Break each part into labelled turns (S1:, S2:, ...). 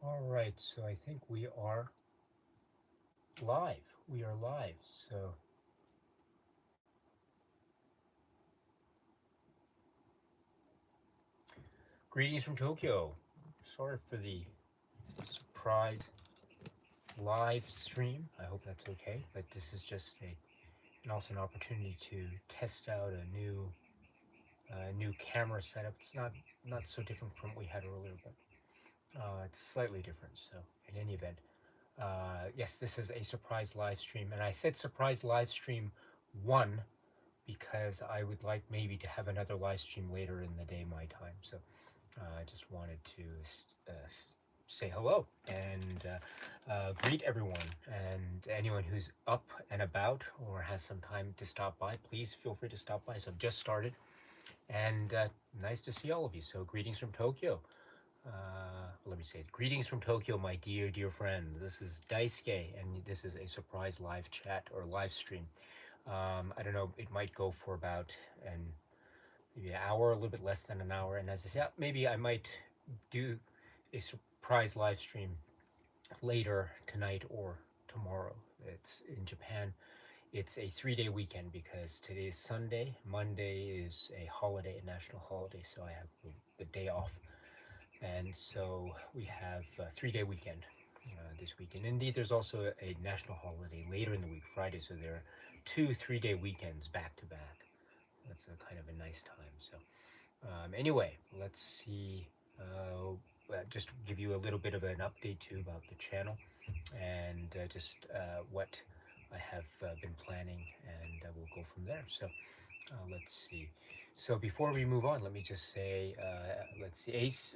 S1: All right, so I think we are live. We are live. So, greetings from Tokyo. Sorry for the surprise live stream. I hope that's okay. But this is just a and also an opportunity to test out a new camera setup. It's not so different from what we had earlier, but it's slightly different. So, in any event, yes, this is a surprise live stream, and I said surprise live stream one because I would like maybe to have another live stream later in the day, my time. So I just wanted to say hello and greet everyone. And anyone who's up and about or has some time to stop by, please feel free to stop by. So I've just started, and nice to see all of you. So greetings from Tokyo. Let me say it. Greetings from Tokyo, my dear friends. This is Daisuke, and this is a surprise live chat or live stream. I don't know, it might go for about maybe an hour, a little bit less than an hour. And as I said, yeah, maybe I might do a surprise live stream later tonight or tomorrow. It's in Japan. It's a 3 day weekend because today is Sunday. Monday is a holiday, a national holiday, so I have the day off. And so we have a 3 day weekend this weekend. Indeed, there's also a national holiday later in the week, Friday. So there are two 3 day weekends back to back. That's a kind of a nice time. So anyway, let's see. Just give you a little bit of an update too about the channel and just what I have been planning, and we'll go from there. So let's see. So before we move on, let me just say, let's see, Ace,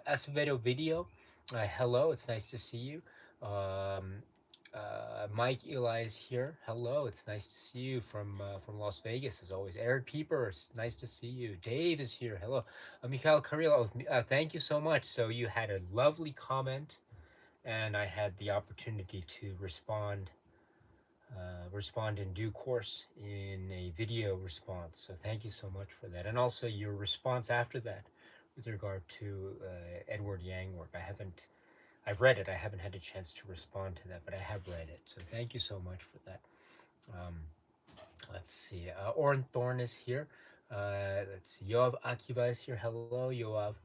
S1: Acevedo Video, hello, it's nice to see you. Um, Mike Eli is here. Hello, it's nice to see you from Las Vegas as always. Eric Pieper, it's nice to see you. Dave is here. Hello, Mikhail Carrillo. Thank you so much. So you had a lovely comment, and I had the opportunity to respond in due course in a video response. So thank you so much for that. And also your response after that with regard to Edward Yang work. I've read it. I haven't had a chance to respond to that, but I have read it. So thank you so much for that. Um, let's see. Oren Thorn is here. Let's see. Yoav Akiva is here. Hello, Yoav.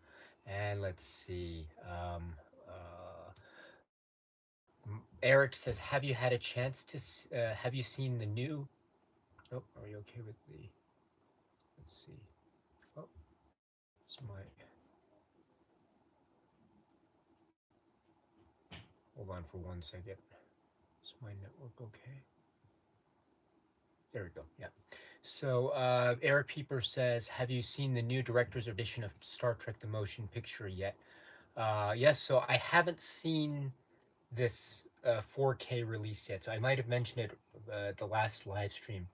S1: And let's see. Eric says, "Have you had a chance to? Have you seen the new Oh, are you okay with the? Let's see. Oh, it's my. Hold on for 1 second. Is my network okay? There we go. Yeah. So Eric Pieper says, "Have you seen the new director's edition of Star Trek: The Motion Picture yet?" Yes. So I haven't seen this 4K release yet. So I might have mentioned it the last live stream,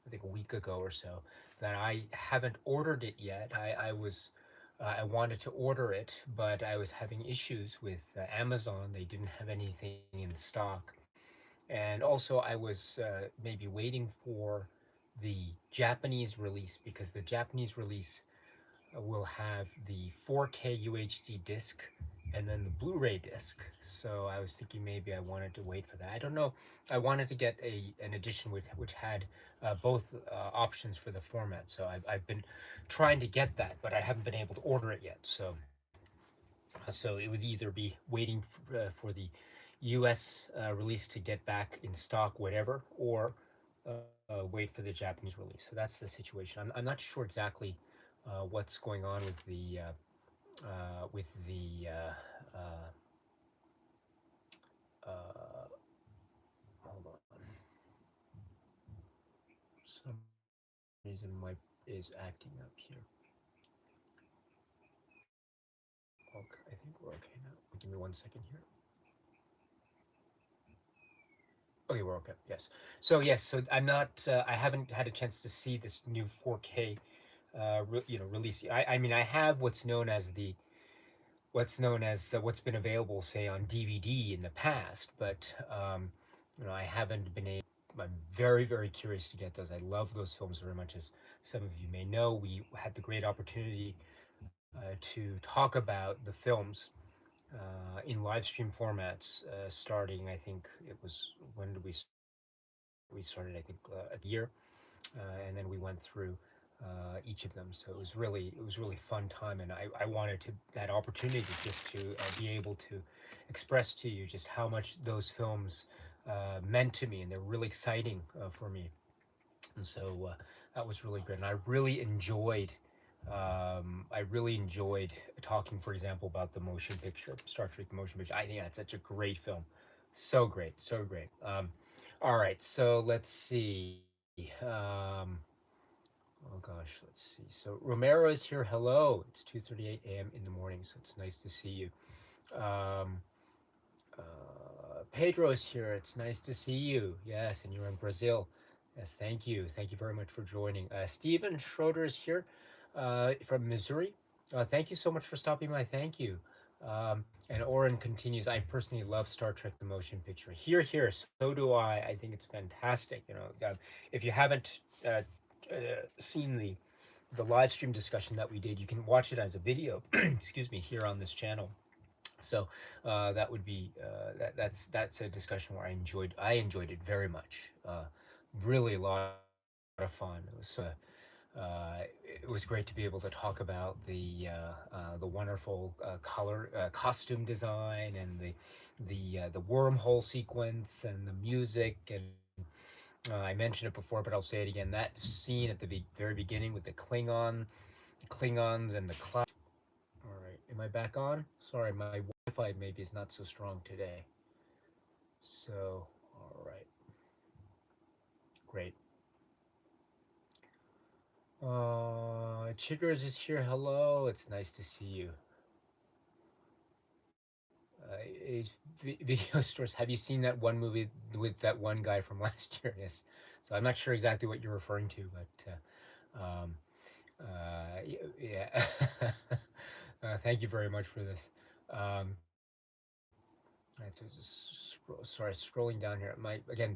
S1: I think a week ago or so, that I haven't ordered it yet. I wanted to order it, but I was having issues with Amazon. They didn't have anything in stock, and also I was maybe waiting for the Japanese release because the Japanese release will have the 4K UHD disc and then the Blu-ray disc. So I was thinking maybe I wanted to wait for that. I don't know. I wanted to get an edition which had both options for the format. So I've been trying to get that, but I haven't been able to order it yet. So it would either be waiting for the U.S. Release to get back in stock, whatever, or wait for the Japanese release. So that's the situation. I'm not sure exactly what's going on with the hold on. Some reason my is acting up here. Okay, I think we're okay now. Give me 1 second here. Okay, we're okay. Yes. So yes. So I'm not. I haven't had a chance to see this new 4K. Release. I mean, I have what's been available, say on DVD in the past, but I haven't been able. I'm very curious to get those. I love those films very much, as some of you may know. We had the great opportunity to talk about the films in live stream formats, starting, I think it was, when did we start? We started, I think, at the year, and then we went through each of them. So it was really fun time, and I wanted to that opportunity just to be able to express to you just how much those films meant to me, and they're really exciting for me. And so that was really great, and I really enjoyed talking, for example, about the motion picture, Star Trek: The Motion Picture. I think that's such a great film, so great, so great. All right, so let's see. Oh gosh, let's see. So Romero is here. Hello. It's 2:38 a.m. in the morning, so it's nice to see you. Um, Pedro is here. It's nice to see you. Yes, and you're in Brazil. Yes, thank you. Thank you very much for joining. Stephen Schroeder is here from Missouri. Thank you so much for stopping by. Thank you. And Oren continues. I personally love Star Trek: The Motion Picture. Here, here. So do I. I think it's fantastic. If you haven't seen the live stream discussion that we did, you can watch it as a video. Excuse me, here on this channel. So that would be that's a discussion where I enjoyed it very much. Really a lot of fun. It was great to be able to talk about the wonderful costume design, and the wormhole sequence and the music. And I mentioned it before, but I'll say it again. That scene at the very beginning with Klingons and the cloud. All right, am I back on? Sorry, my Wi-Fi maybe is not so strong today. So, all right, great. Chiggers is here. Hello, it's nice to see you. Video stores. Have you seen that one movie with that one guy from last year? Yes. So I'm not sure exactly what you're referring to, but yeah. Thank you very much for this. I have to just sorry, scrolling down here.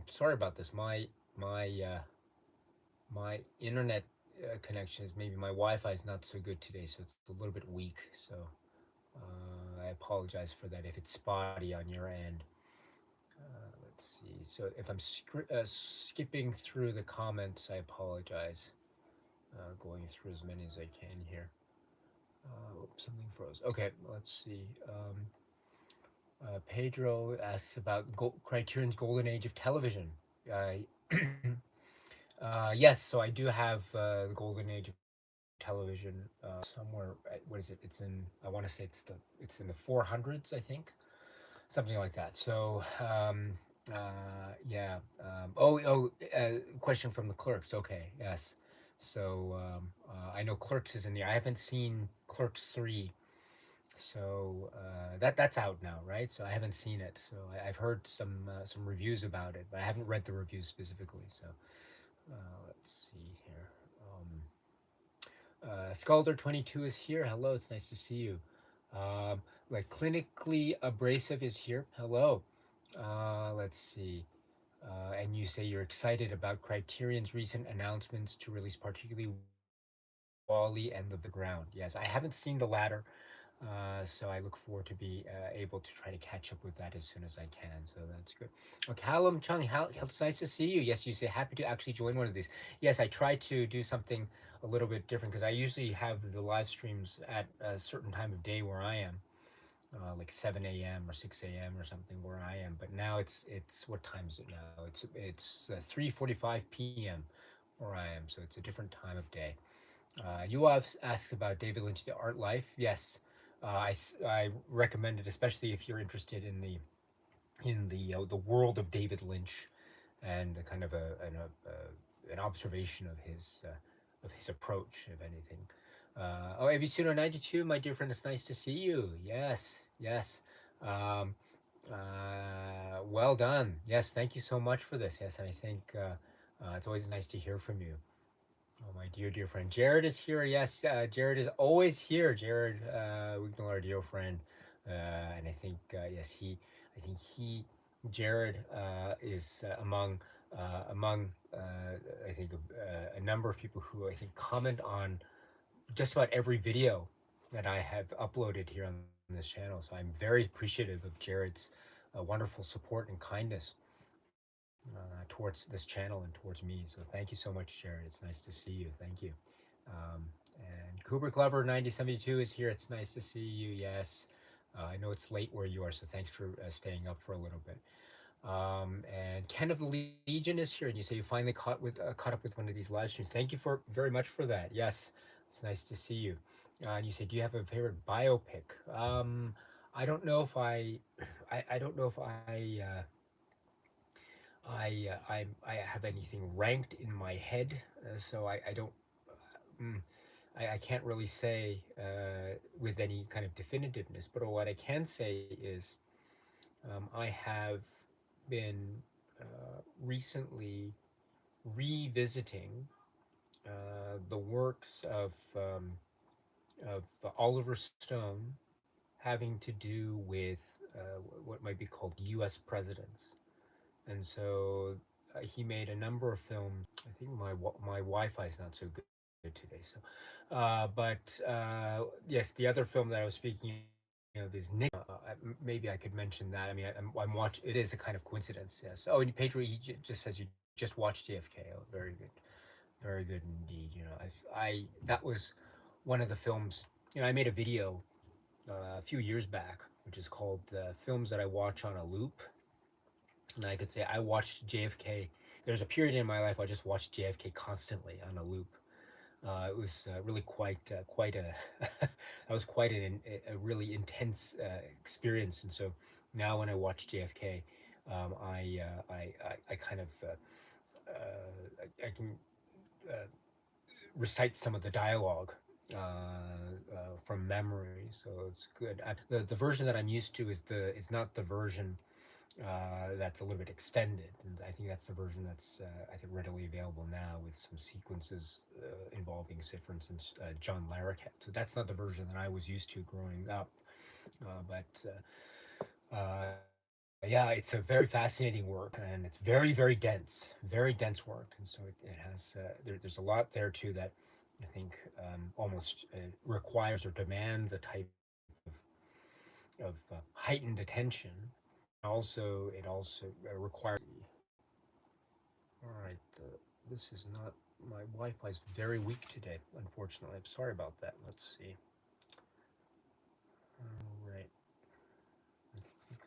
S1: Sorry about this. My my internet connection is, maybe my Wi-Fi is not so good today, so it's a little bit weak. So I apologize for that if it's spotty on your end. Let's see. So if I'm skipping through the comments, I apologize. Going through as many as I can here. Something froze. Okay, let's see. Pedro asks about Criterion's golden age of television. Uh, yes, so I do have the golden age of television somewhere. What is it? It's in. I want to say it's in the 400s, I think, something like that. So yeah. Question from the Clerks. Okay, yes. So I know Clerks is in there. I haven't seen Clerks 3, so that's out now, right? So I haven't seen it. So I've heard some reviews about it, but I haven't read the reviews specifically. So let's see here. Scalder22 is here. Hello, it's nice to see you. Like Clinically Abrasive is here. Hello. Let's see. And you say you're excited about Criterion's recent announcements to release particularly Wally and the Ground. Yes, I haven't seen the latter, so I look forward to be able to try to catch up with that as soon as I can. So that's good. Callum Chung, it's nice to see you. Yes, you say happy to actually join one of these. Yes, I try to do something a little bit different because I usually have the live streams at a certain time of day where I am, like 7 a.m. or 6 a.m. or something where I am. But now it's what time is it now? It's 3:45 p.m. where I am, so it's a different time of day. Yoav asks about David Lynch, The Art Life. Yes, I recommend it, especially if you're interested in the world of David Lynch, and a kind of an observation of his approach, if anything. Abisuno92, my dear friend, it's nice to see you. Yes, yes. Um, well done. Yes, thank you so much for this. Yes, and I think it's always nice to hear from you. Oh, my dear friend. Jared is here. Yes, Jared is always here. Jared Wignall, our dear friend. And I think, yes, I think Jared is among I think, a number of people who I think comment on just about every video that I have uploaded here on this channel. So I'm very appreciative of Jared's wonderful support and kindness towards this channel and towards me. So thank you so much, Jared. It's nice to see you. Thank you. Um, and Cooper Glover 9072 is here. It's nice to see you. Yes. I know it's late where you are, so thanks for staying up for a little bit. And Ken of the Legion is here, and you say you finally caught up with one of these live streams. Thank you for very much for that. Yes, it's nice to see you. And you say, do you have a favorite biopic? I don't know if I don't know if I have anything ranked in my head, so I don't. Mm, I can't really say with any kind of definitiveness. But what I can say is I have been recently revisiting the works of Oliver Stone having to do with what might be called U.S. presidents, and so he made a number of films. I think my Wi-Fi is not so good today, so yes, the other film that I was speaking of is Nick. Maybe I could mention that. I mean, I'm watch. It is a kind of coincidence, yes. Oh, and Pedro, he just says you just watched JFK. Oh, very good indeed. You know, I that was one of the films. You know, I made a video a few years back, which is called "Films That I Watch on a Loop," and I could say I watched JFK. There's a period in my life I just watched JFK constantly on a loop. It was really quite a that was quite a really intense experience. And so now when I watch JFK, I kind of I can uh, recite some of the dialogue from memory, so it's good. The version that I'm used to is not the version that's a little bit extended, and I think that's the version that's I think readily available now with some sequences involving, say, for instance, John Larroquette. So that's not the version that I was used to growing up, but yeah, it's a very fascinating work, and it's very dense work, and so it has there's a lot there too that I think almost requires or demands a type of heightened attention, and also it also requires. All right, this is not my Wi-Fi is very weak today. Unfortunately, I'm sorry about that. Let's see. All right,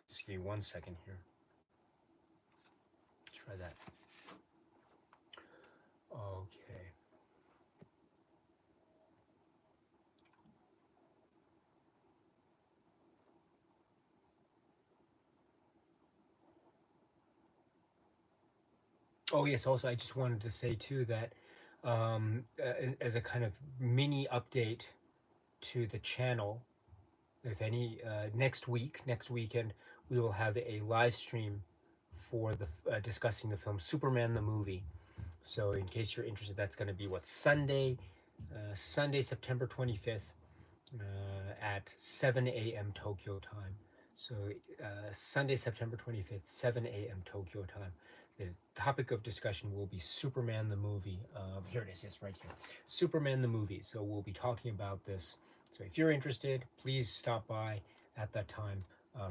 S1: just give me 1 second here. Try that. Okay. Oh yes. Also, I just wanted to say too that as a kind of mini update to the channel, if any, next weekend, we will have a live stream for the discussing the film Superman the movie. So in case you're interested, that's going to be what Sunday, September 25th, at 7 a.m. Tokyo time. So Sunday, September 25th, 7 a.m. Tokyo time. The topic of discussion will be Superman the movie. Here it is, yes, right here. Superman the movie. So we'll be talking about this. So if you're interested, please stop by at that time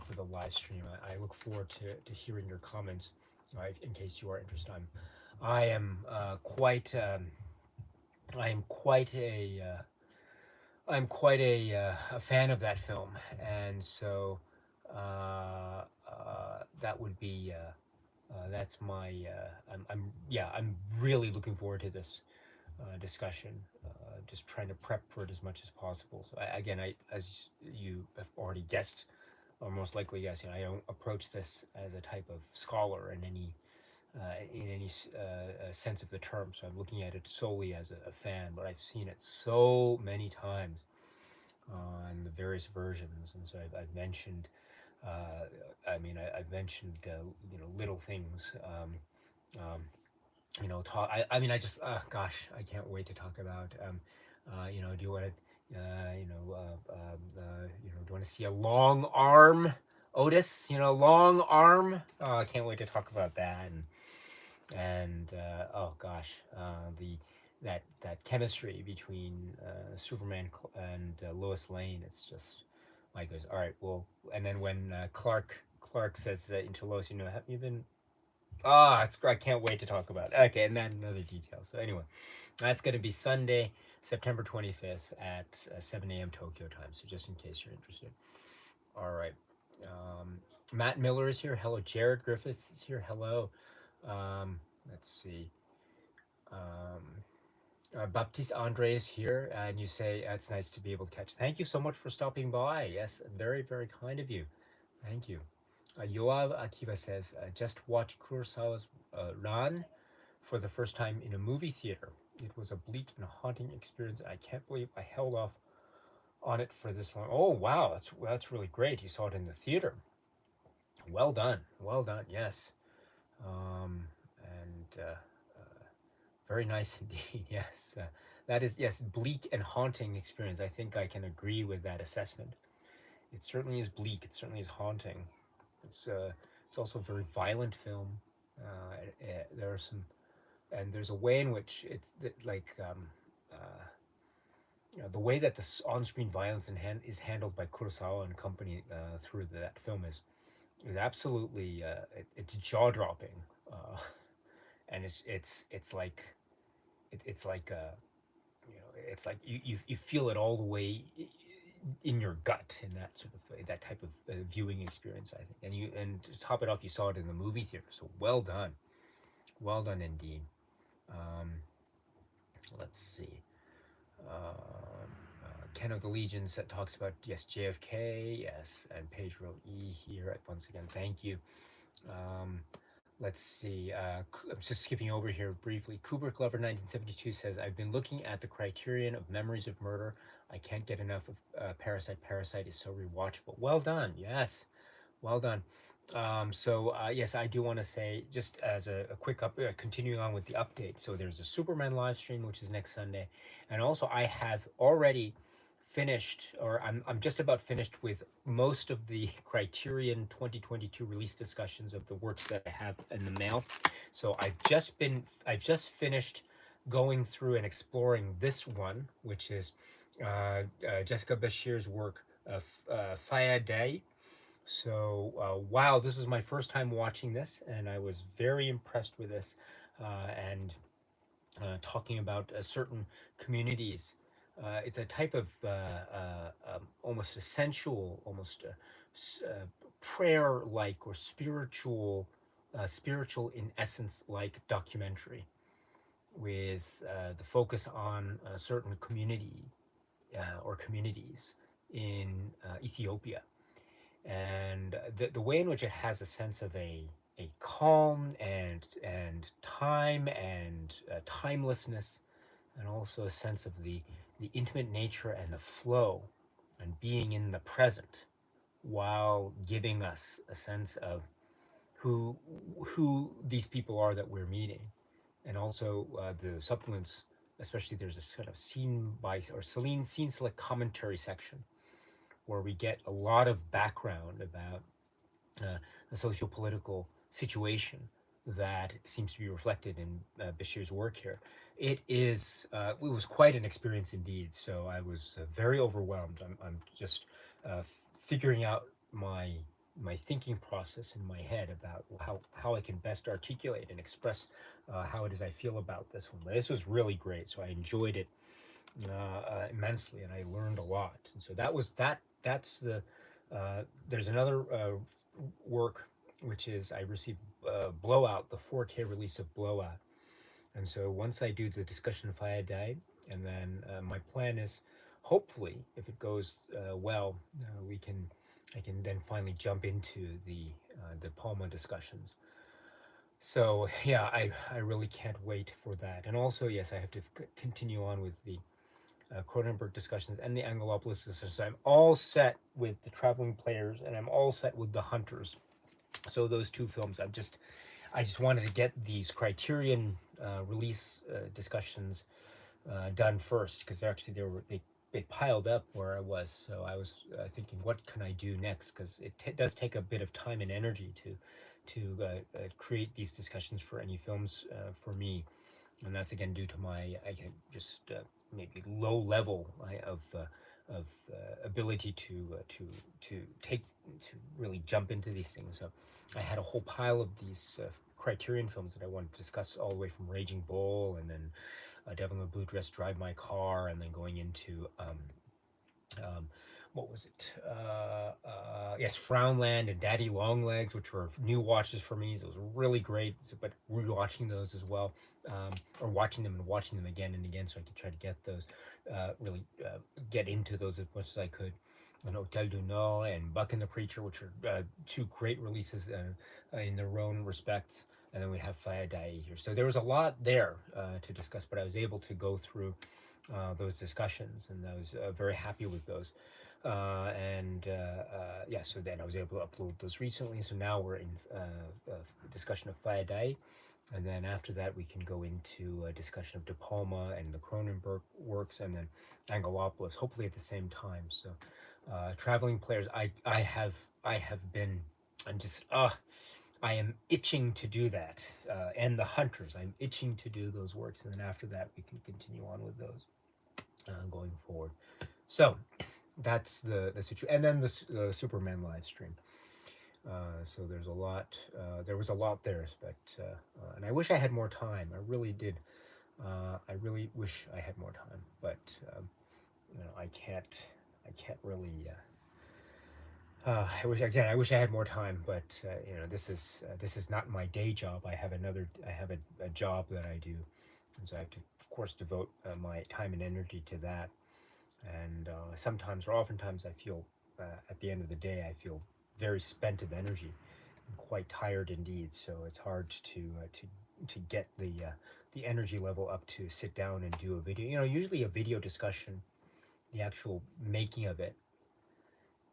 S1: for the live stream. I look forward to hearing your comments in case you are interested. I am I am quite a fan of that film, and so that would be that's my I'm really looking forward to this discussion. Just trying to prep for it as much as possible. So again, I as you have already guessed, or most likely guessing, I don't approach this as a type of scholar in any sense of the term. So I'm looking at it solely as a fan, but I've seen it so many times on the various versions, and so I've mentioned. I've mentioned little things. Um, talk. I mean, I just gosh, I can't wait to talk about. Do you want to, do you want to see a long arm, Otis? You know, long arm. Oh, I can't wait to talk about that. And oh gosh, that chemistry between Superman and Lois Lane. It's just Mike goes, all right, well, and then when Clark says into Lois, you know, have you been? Ah, it's I can't wait to talk about it. Okay, and then another detail. So anyway, that's going to be Sunday, September 25th at 7 a.m. Tokyo time. So just in case you're interested. All right. Matt Miller is here. Hello. Jared Griffiths is here. Hello. Let's see. Um, Baptiste Andre is here, and you say it's nice to be able to catch. Thank you so much for stopping by. Yes, very, very kind of you. Thank you. Yoav Akiva says, just watch Kurosawa's Ran for the first time in a movie theater. It was a bleak and haunting experience. I can't believe I held off on it for this long. Oh wow, that's really great. You saw it in the theater. Well done, well done. Yes, and very nice indeed. Yes, that is yes, bleak and haunting experience. I think I can agree with that assessment. It certainly is bleak. It certainly is haunting. It's also a very violent film. There are some, and there's a way in which it's like you know, the way that the on-screen violence is handled by Kurosawa and company through that film is absolutely it's jaw-dropping, and it's like it's like you know it's like you feel it all the way in your gut in that sort of that type of viewing experience, I think. And to top it off, you saw it in the movie theater, so well done indeed. Um, let's see. Ken of the Legions that talks about yes JFK, yes, and Pedro E here once again. Thank you. Um, let's see. I'm just skipping over here briefly. Kubrick Lover 1972 says, "I've been looking at the Criterion of Memories of Murder. I can't get enough of Parasite. Parasite is so rewatchable." Well done. Yes, well done. Yes, I do want to say just as a quick continuing on with the update. So there's a Superman live stream which is next Sunday, and also I have already finished, or I'm just about finished with most of the Criterion 2022 release discussions of the works that I have in the mail. So I've just finished going through and exploring this one, which is Jessica Bashir's work of Faya Day. So, wow, this is my first time watching this, and I was very impressed with this. And talking about certain communities, it's a type of almost a sensual, almost prayer-like or spiritual in essence like documentary with the focus on a certain community or communities in Ethiopia, and the way in which it has a sense of a calm and time and timelessness, and also a sense of the intimate nature and the flow and being in the present, while giving us a sense of who these people are that we're meeting, and also the supplements. Especially, there's a sort of scene by or scene select commentary section where we get a lot of background about the socio-political situation that seems to be reflected in Bashir's work here. It was quite an experience indeed. So I was very overwhelmed. I'm just uh, figuring out my thinking process in my head about how I can best articulate and express how it is I feel about this one. But this was really great. So I enjoyed it immensely, and I learned a lot. And so that was that. That's the. There's another work which is I received Blowout, the 4K release of Blowout, and so once I do the discussion of Fire Die, and then my plan is, hopefully, if it goes well, I can then finally jump into the Palma discussions. So yeah, I really can't wait for that. And also, yes, I have to continue on with the Cronenberg discussions and the Angelopoulos discussions. I'm all set with the Traveling Players, and I'm all set with the Hunters. So those two films, I just wanted to get these Criterion release discussions done first, because actually they piled up where I was. So I was thinking, what can I do next? Because it does take a bit of time and energy to create these discussions for any films for me. and that's again due to my I can just maybe low level of ability to take to really jump into these things. So I had a whole pile of these Criterion films that I wanted to discuss, all the way from Raging Bull, and then Devil in the Blue Dress, Drive My Car, and then going into um, what was it? Yes, Frownland and Daddy Longlegs, which were new watches for me. Those were really great. But rewatching those as well, or watching them and watching them again and again, so I could try to get those, really get into those as much as I could. And Hotel du Nord and Buck and the Preacher, which are two great releases in their own respects. And then we have Fire Die here. So there was a lot there to discuss, but I was able to go through those discussions, and I was very happy with those. Yeah, so then I was able to upload those recently. So now we're in discussion of Fire Die, and then after that we can go into a discussion of De Palma and the Cronenberg works, and then Angelopoulos, hopefully at the same time. So traveling players, I have been, I'm just I am itching to do that, and the Hunters, I'm itching to do those works, and then after that we can continue on with those going forward. So that's the situation, and then the Superman live stream. So there's a lot. There was a lot there, but and I wish I had more time. I really did. I really wish I had more time, but I can't. I can't really. I wish again. I wish I had more time, but this is not my day job. I have another. I have a job that I do, and so I have to, of course, devote my time and energy to that. And sometimes, or oftentimes, I feel at the end of the day, I feel very spent of energy and quite tired indeed. So it's hard to get the energy level up to sit down and do a video. Usually a video discussion, the actual making of it,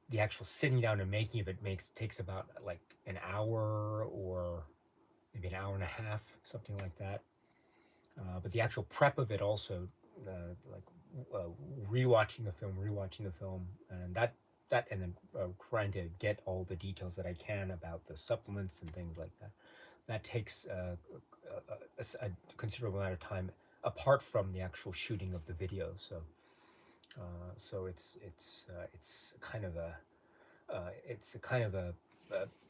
S1: the actual sitting down and making of it takes about like an hour or maybe an hour and a half, something like that. But the actual prep of it also, like uh, rewatching the film, and and then trying to get all the details that I can about the supplements and things like that. That takes a considerable amount of time apart from the actual shooting of the video. So it's kind of a it's a kind of a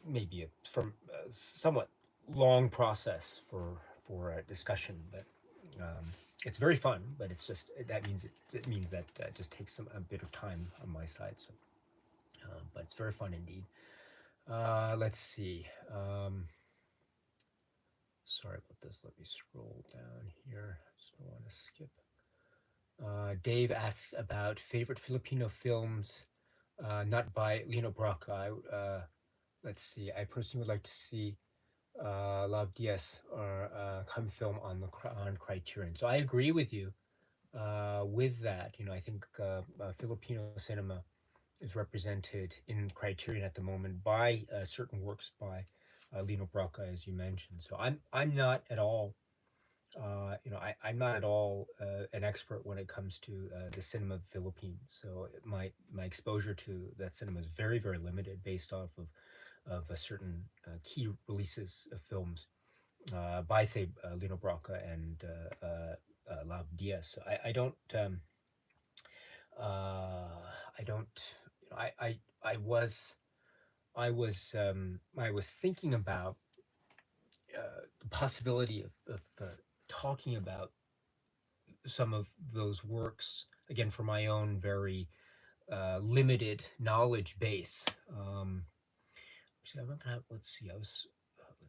S1: maybe a from somewhat long process for a discussion, but it's very fun. But it's just it means that it just takes a bit of time on my side. So, but it's very fun indeed. Let's see. Sorry about this. Let me scroll down here. Just don't want to skip. Dave asks about favorite Filipino films, not by Lino Brocca. Let's see. I personally would like to see Love Diaz or come film on on Criterion. So I agree with you with that. I think Filipino cinema is represented in Criterion at the moment by certain works by Lino Brocca, as you mentioned. So I'm not at all. I'm not at all an expert when it comes to the cinema of the Philippines. So my exposure to that cinema is very, very limited, based off of a certain key releases of films by, say, Lino Brocca and Lab Diaz. So I don't. I was thinking about the possibility of talking about some of those works again for my own very limited knowledge base. See, I'm not gonna have, let's see. Let's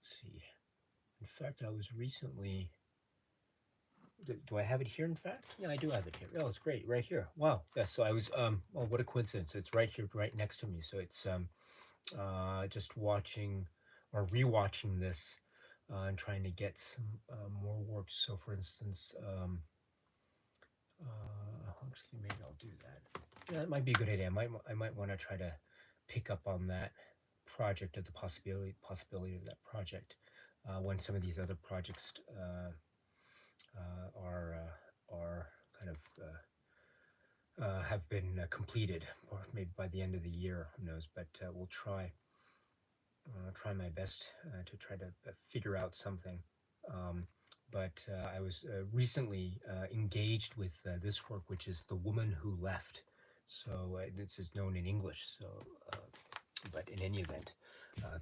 S1: see. In fact, I was recently. Do I have it here? In fact, yeah, I do have it here. Oh, it's great, right here. Wow. Yes. So I was. Oh, what a coincidence! It's right here, right next to me. So it's just watching or rewatching this and trying to get some more works. So, for instance, actually, maybe I'll do that. Yeah, that might be a good idea. I might want to try to pick up on that project, or the possibility of that project when some of these other projects are kind of have been completed, or maybe by the end of the year. Who knows? But we'll try my best to try to figure out something. but I was recently engaged with this work, which is The Woman Who Left. So this is known in English. So, uh, but in any event,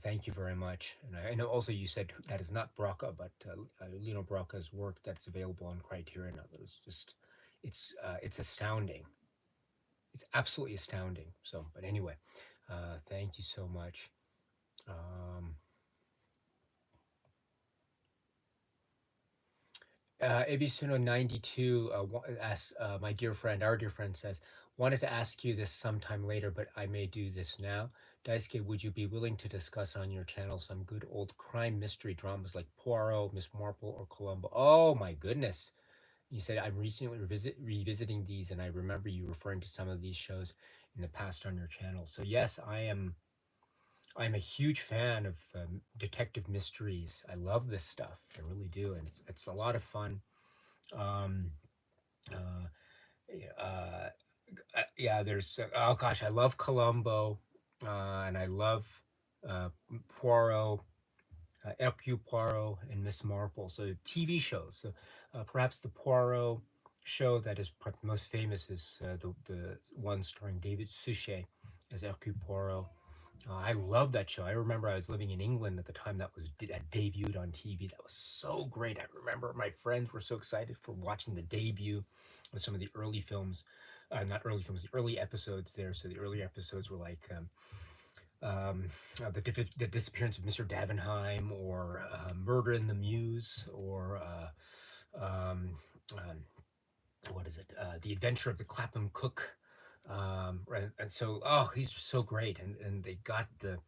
S1: thank you very much. And I know also you said that is not Braca, but Lino Braca's work that's available on Criterion. It's just, it's astounding. It's absolutely astounding. So, but anyway, thank you so much. Um, Ebisuno 92 asks, my dear friend, our dear friend says, wanted to ask you this sometime later, but I may do this now. Daisuke, would you be willing to discuss on your channel some good old crime mystery dramas like Poirot, Miss Marple, or Columbo? Oh my goodness. You said I'm recently revisiting these, and I remember you referring to some of these shows in the past on your channel. So yes, I'm a huge fan of detective mysteries. I love this stuff. I really do, and it's a lot of fun. Um, uh, uh, yeah, there's oh gosh, I love Columbo, and I love uh, Poirot, Hercule Poirot, and Miss Marple. So TV shows. So perhaps the Poirot show that is perhaps most famous is the one starring David Suchet as Hercule Poirot. I love that show. I remember I was living in England at the time that debuted on TV. That was so great. I remember my friends were so excited for watching the debut of some of the early films, not early films, the early episodes there. So the early episodes were like the disappearance of Mr. Davenheim, or Murder in the Mews, or um, what is it? The Adventure of the Clapham Cook. Right, and so, oh, he's so great, and they got the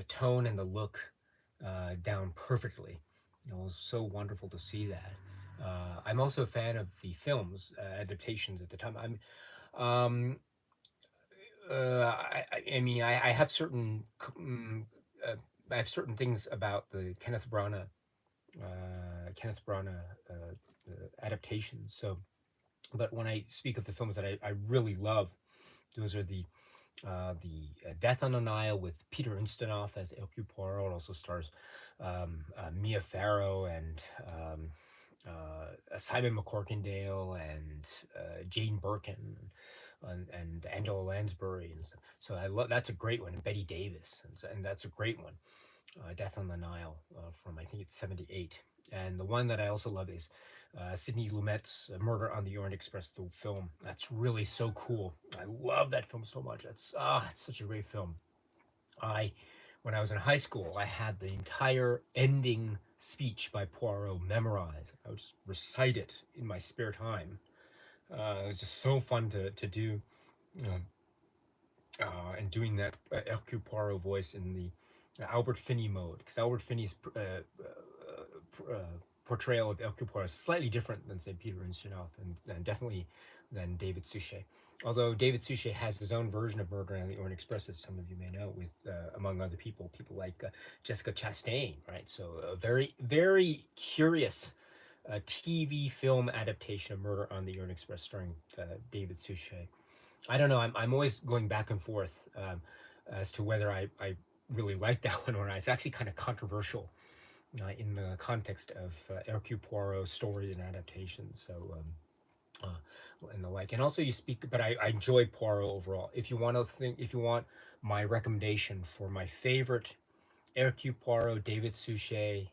S1: tone and the look down perfectly. It was so wonderful to see that. I'm also a fan of the films adaptations at the time. I mean, I have uh, I have certain things about the Kenneth Branagh adaptations. So, but when I speak of the films that I really love, those are the Death on the Nile with Peter Ustinov as Hercule Poirot. It also stars Mia Farrow and Simon McCorkindale and Jane Birkin and Angela Lansbury and stuff. So I love that's a great one, and Betty Davis, and that's a great one. Death on the Nile from I think it's '78. And the one that I also love is Sidney Lumet's Murder on the Orient Express, the film. That's really so cool. I love that film so much. It's such a great film. I, when I was in high school, I had the entire ending speech by Poirot memorized. I would just recite it in my spare time. It was just so fun to do, um, and doing that Hercule Poirot voice in the Albert Finney mode, because Albert Finney's portrayal of Hercule Poirot is slightly different than, say, Peter Ustinov, and definitely than David Suchet. Although David Suchet has his own version of Murder on the Orient Express, as some of you may know, with among other people like Jessica Chastain, right? So a very very curious TV film adaptation of Murder on the Orient Express starring David Suchet. I don't know. I'm always going back and forth as to whether I really like that one or not. It's actually kind of controversial in the context of Hercule Poirot stories and adaptations. So and the like, and also you speak. But I enjoy Poirot overall. If you want my recommendation for my favorite Hercule Poirot David Suchet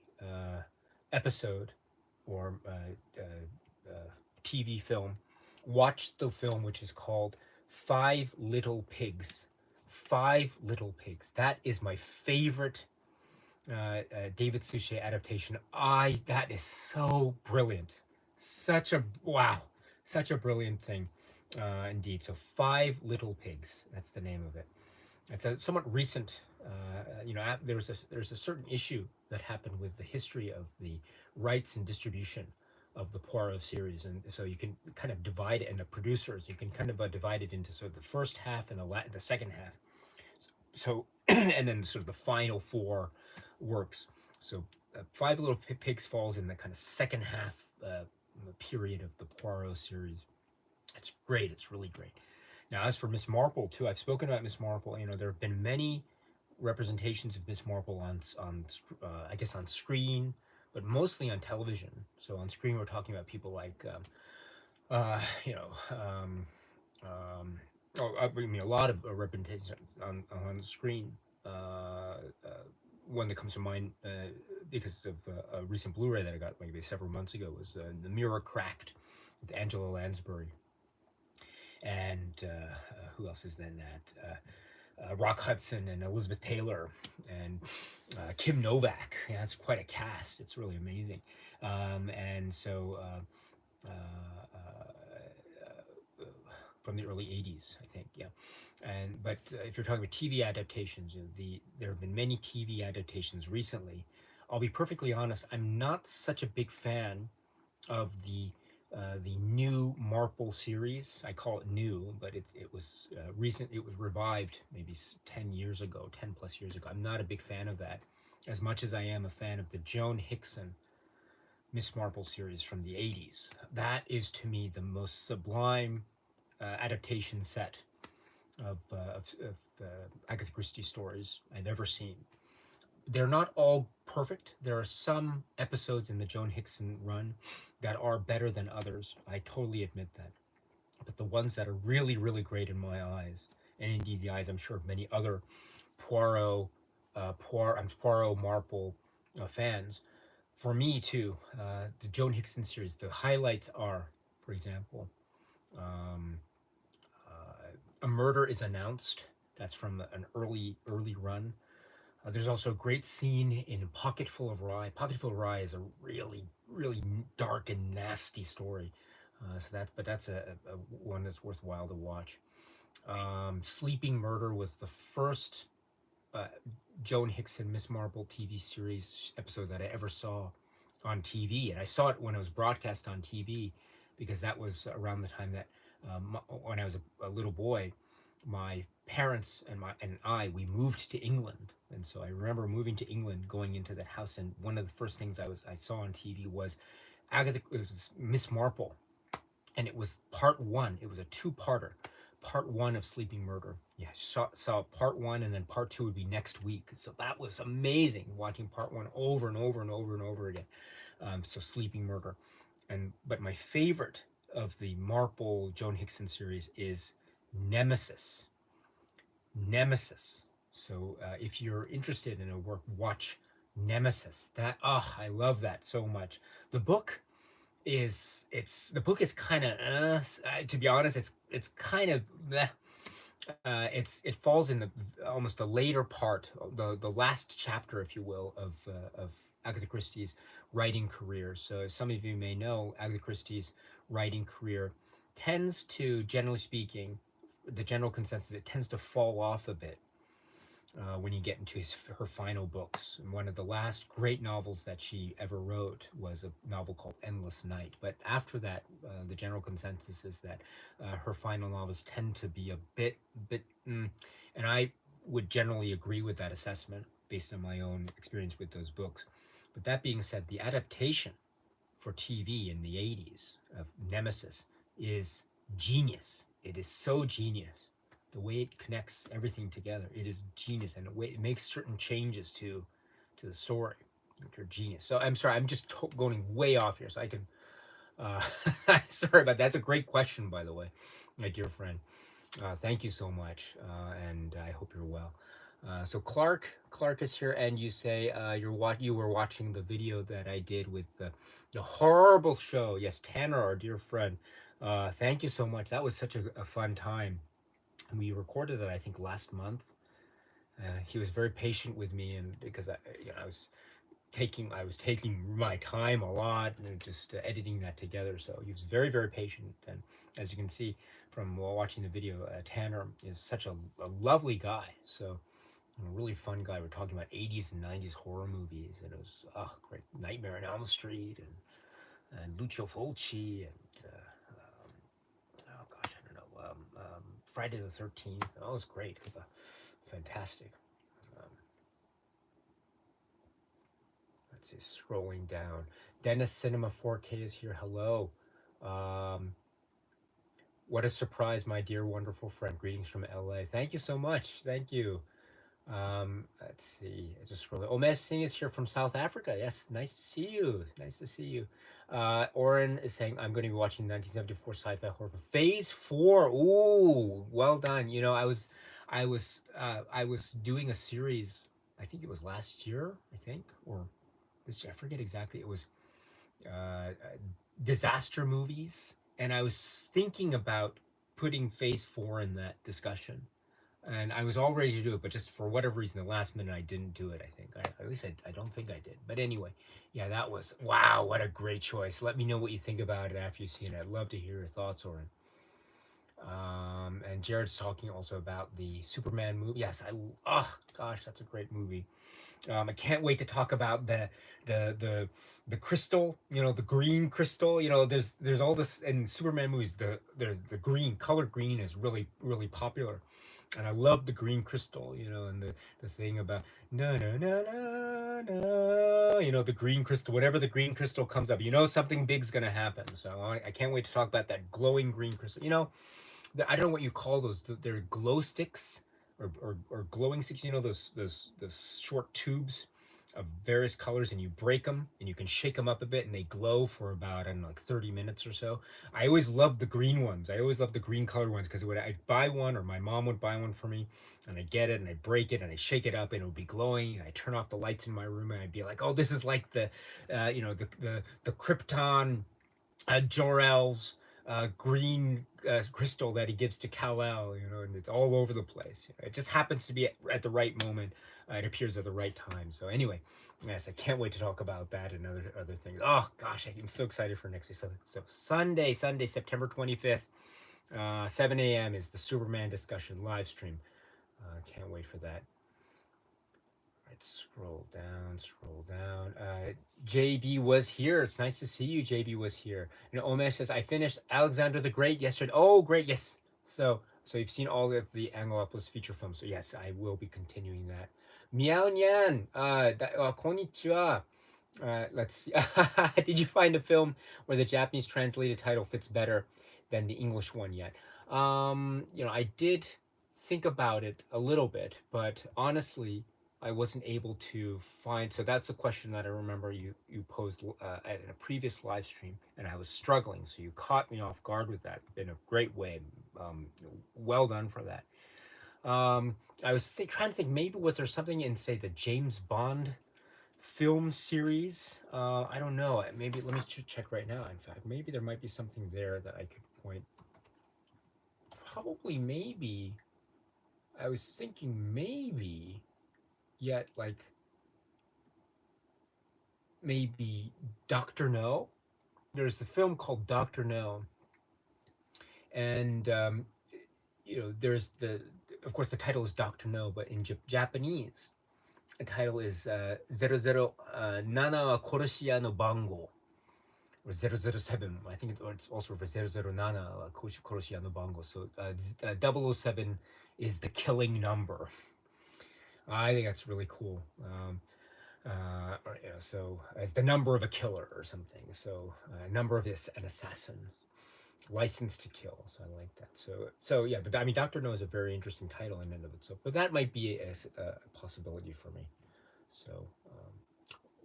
S1: episode or TV film, watch the film which is called Five Little Pigs. Five Little Pigs. That is my favorite David Suchet adaptation. That is so brilliant. Such a wow, such a brilliant thing, indeed. So Five Little Pigs. That's the name of it. It's a somewhat recent. There's a certain issue that happened with the history of the rights and distribution of the Poirot series, and so you can kind of divide it, and the producers you can kind of divide it into sort of the first half and the second half. So and then sort of the final four works. So Five Little Pigs falls in the kind of second half period of the Poirot series. It's great. It's really great. Now, as for Miss Marple too, I've spoken about Miss Marple. You know, there have been many representations of Miss Marple on I guess on screen but mostly on television. So on screen, we're talking about people like, you know, I mean, a lot of representations on the screen. One that comes to mind because of a recent Blu-ray that I got maybe several months ago was The Mirror Cracked with Angela Lansbury. And who else is in that? Rock Hudson and Elizabeth Taylor and Kim Novak. Yeah, it's quite a cast. It's really amazing. And so from the early '80s, I think. Yeah, and but if you're talking about TV adaptations, there have been many TV adaptations recently. I'll be perfectly honest. I'm not such a big fan of the new Marple series. I call it new, but it was recent. It was revived maybe 10 years ago, 10+ years ago. I'm not a big fan of that, as much as I am a fan of the Joan Hickson Miss Marple series from the '80s. That is to me the most sublime adaptation set of Agatha Christie stories I've ever seen. They're not all perfect. There are some episodes in the Joan Hickson run that are better than others. I totally admit that. But the ones that are really, really great in my eyes, and indeed the eyes, I'm sure, of many other Poirot Marple fans, for me too, the Joan Hickson series, the highlights are, for example, um, a murder is announced. That's from an early run. There's also a great scene in Pocketful of Rye. Pocketful of Rye is a really dark and nasty story. But that's a one that's worthwhile to watch. Sleeping Murder was the first uh, Joan Hickson Miss Marple TV series episode that I ever saw on TV, and I saw it when it was broadcast on TV because that was around the time that when I was a little boy, my parents and I we moved to England, and so I remember moving to England, going into that house, and one of the first things I saw on TV was Agatha. It was Miss Marple, and it was part one. It was a two-parter. Part one of Sleeping Murder. Yeah, saw part one, and then part two would be next week. So that was amazing, watching part one over and over and over and over again. So Sleeping Murder, but my favorite of the Marple Joan Hickson series is Nemesis. Nemesis. So if you're interested in a work, watch Nemesis. I love that so much. The book the book is kind of to be honest, it's kind of it falls in the almost the later part, the last chapter, if you will, of Agatha Christie's writing career. So some of you may know Agatha Christie's writing career tends to, generally speaking, the general consensus, it tends to fall off a bit when you get into her final books. And one of the last great novels that she ever wrote was a novel called Endless Night. But after that, the general consensus is that her final novels tend to be a bit, and I would generally agree with that assessment based on my own experience with those books. But that being said, the adaptation for TV in the '80s of Nemesis is genius. It is so genius. The way it connects everything together, it is genius, and the way it makes certain changes to the story, which are genius. So I'm sorry, I'm just going way off here. So I can, uh, sorry about that. That's a great question, by the way, my dear friend. Thank you so much, and I hope you're well. So Clark is here, and you say you were watching the video that I did with the horrible show. Yes, Tanner, our dear friend. Thank you so much. That was such a fun time. We recorded it, I think, last month. He was very patient with me, and because I was taking my time a lot and just editing that together. So he was very patient, and as you can see from watching the video, Tanner is such a lovely guy. So a really fun guy. We're talking about '80s and '90s horror movies, and it was great. Nightmare on Elm Street and Lucio Fulci and oh gosh, I don't know, Friday the 13th. Oh, it was great. Fantastic. Um, let's see, scrolling down. Dennis Cinema 4K is here. Hello. Um, what a surprise, my dear, wonderful friend. Greetings from LA. Thank you so much. Thank you. Let's see. I just scroll. Omesh Singh is here from South Africa. Yes, nice to see you. Nice to see you. Oren is saying I'm going to be watching 1974 sci-fi horror Phase 4. Ooh, well done. You know, I was doing a series. I think it was last year. I think or this year. I forget exactly. It was disaster movies, and I was thinking about putting Phase 4 in that discussion, and I was all ready to do it, but just for whatever reason, the last minute I didn't do it. I think at least I don't think I did. But anyway, yeah, that was wow, what a great choice. Let me know what you think about it after you've seen it. I'd love to hear your thoughts, Oren. And Jared's talking also about the Superman movie. Yes, oh gosh, that's a great movie. I can't wait to talk about the the the crystal. You know, the green crystal. You know, there's all this in Superman movies. The green color green is really popular, and I love the green crystal. You know, and the thing about no no no no no. You know, the green crystal. Whenever the green crystal comes up, you know something big's gonna happen. So I can't wait to talk about that glowing green crystal. You know, I don't know what you call those. They're glow sticks or glowing sticks. You know those short tubes of various colors, and you break them and you can shake them up a bit, and they glow for about I don't know, like 30 minutes or so. I always loved the green ones. I always loved the green colored ones because when I'd buy one or my mom would buy one for me, and I get it and I break it and I shake it up and it would be glowing. And I turn off the lights in my room and I'd be like, oh, this is like the Krypton Jor-El's green crystal that he gives to Kal-El, you know, and it's all over the place. It just happens to be at the right moment. It appears at the right time. So anyway, yes, I can't wait to talk about that and other things. Oh gosh, I'm so excited for next week. So Sunday, September 25th, 7 a.m. is the Superman discussion live stream. Can't wait for that. Right, scroll down, scroll down. JB was here. It's nice to see you. JB was here. And Omesh says, I finished Alexander the Great yesterday. Oh, great. Yes. So you've seen all of the Anglopolis feature films. So yes, I will be continuing that. Miao Nyan, konnichiwa. Let's see. Did you find a film where the Japanese translated title fits better than the English one yet? You know, I did think about it a little bit, but honestly, I wasn't able to find. So that's a question that I remember you posed at a previous live stream, and I was struggling. So you caught me off guard with that in a great way. Um, well done for that. I was trying to think. Maybe was there something in say the James Bond film series? I don't know. Maybe let me check right now. In fact, maybe there might be something there that I could point. Probably, maybe. I was thinking maybe. Yet, like maybe Doctor No. There's the film called Doctor No, and you know, there's of course, the title is Doctor No, but in Japanese, the title is 007 wa Koroshiya no Bango, or 007. I think it's also for 009 wa Koroshiya no Bango. So 007 is the killing number. I think that's really cool. So as the number of a killer or something. So number of an assassin, license to kill. So I like that. So yeah, but I mean, Doctor No is a very interesting title in and of itself. But that might be a possibility for me. So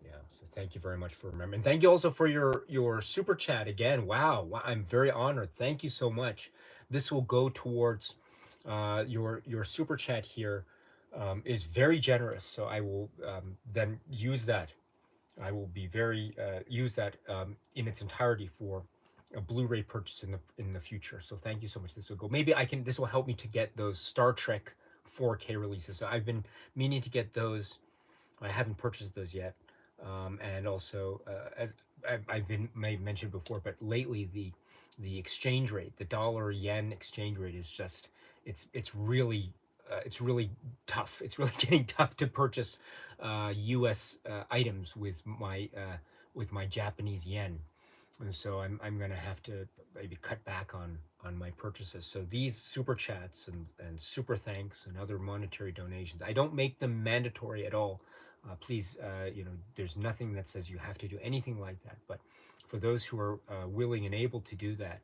S1: yeah. So thank you very much for remembering. Thank you also for your super chat again. Wow, I'm very honored. Thank you so much. This will go towards your super chat here. Is very generous. So I will then use that. I will be very use that in its entirety for a Blu-ray purchase in the future. So thank you so much. This will go. Maybe I can. This will help me to get those Star Trek 4K releases. So I've been meaning to get those. I haven't purchased those yet. And also, as I've been mentioned before, but lately the exchange rate, the dollar yen exchange rate is just it's really tough. It's really getting tough to purchase U.S. Items with my Japanese yen, and so I'm gonna have to maybe cut back on my purchases. So these super chats and super thanks and other monetary donations, I don't make them mandatory at all. Please, you know, there's nothing that says you have to do anything like that. But for those who are willing and able to do that,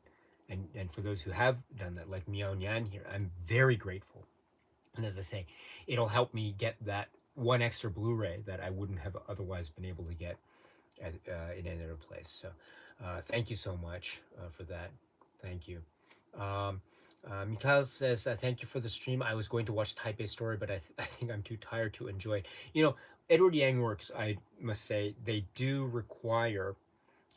S1: and for those who have done that, like Miao Nyan here, I'm very grateful. And as I say, it'll help me get that one extra Blu-ray that I wouldn't have otherwise been able to get in any other place. So thank you so much for that. Thank you. Um, Mikhail says, thank you for the stream. I was going to watch Type A Story, but I think I'm too tired to enjoy it. You know, Edward Yang works, I must say, they do require,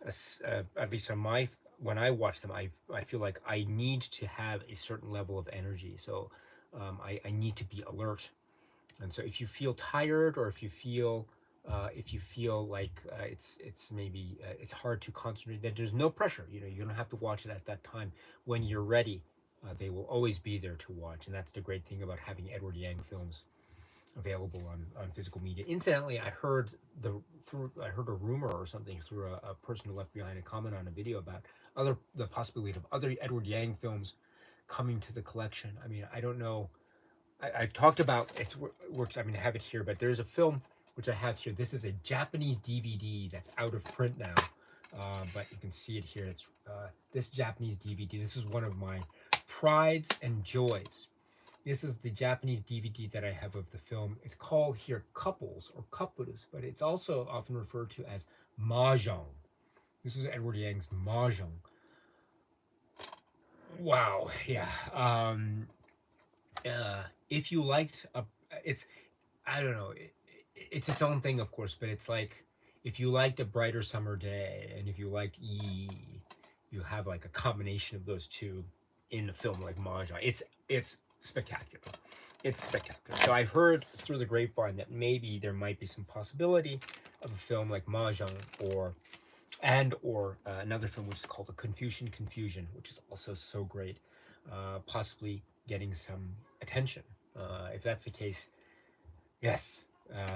S1: at least on my, when I watch them, I feel like I need to have a certain level of energy. So I need to be alert. And so if you feel tired, or if you feel like it's maybe it's hard to concentrate, that there's no pressure. You know, you don't have to watch it at that time. When you're ready, they will always be there to watch, and that's the great thing about having Edward Yang films available on physical media. Incidentally, I heard a rumor or something through a person who left behind a comment on a video about the possibility of other Edward Yang films coming to the collection. I mean, I don't know. I've talked about it works. I mean, I have it here, but there's a film which I have here. This is a Japanese DVD that's out of print now, but you can see it here. It's this Japanese DVD. This is one of my prides and joys. This is the Japanese DVD that I have of the film. It's called here Couples or Couples, but it's also often referred to as Mahjong. This is Edward Yang's Mahjong. Wow, yeah. If you liked it's I don't know, it's its own thing, of course, but it's like if you liked A Brighter Summer Day and if you liked you have like a combination of those two in a film like Mahjong. It's spectacular. It's spectacular. So I've heard through the grapevine that maybe there might be some possibility of a film like Mahjong or another film which is called A Confusion, which is also so great, possibly getting some attention. If that's the case, yes,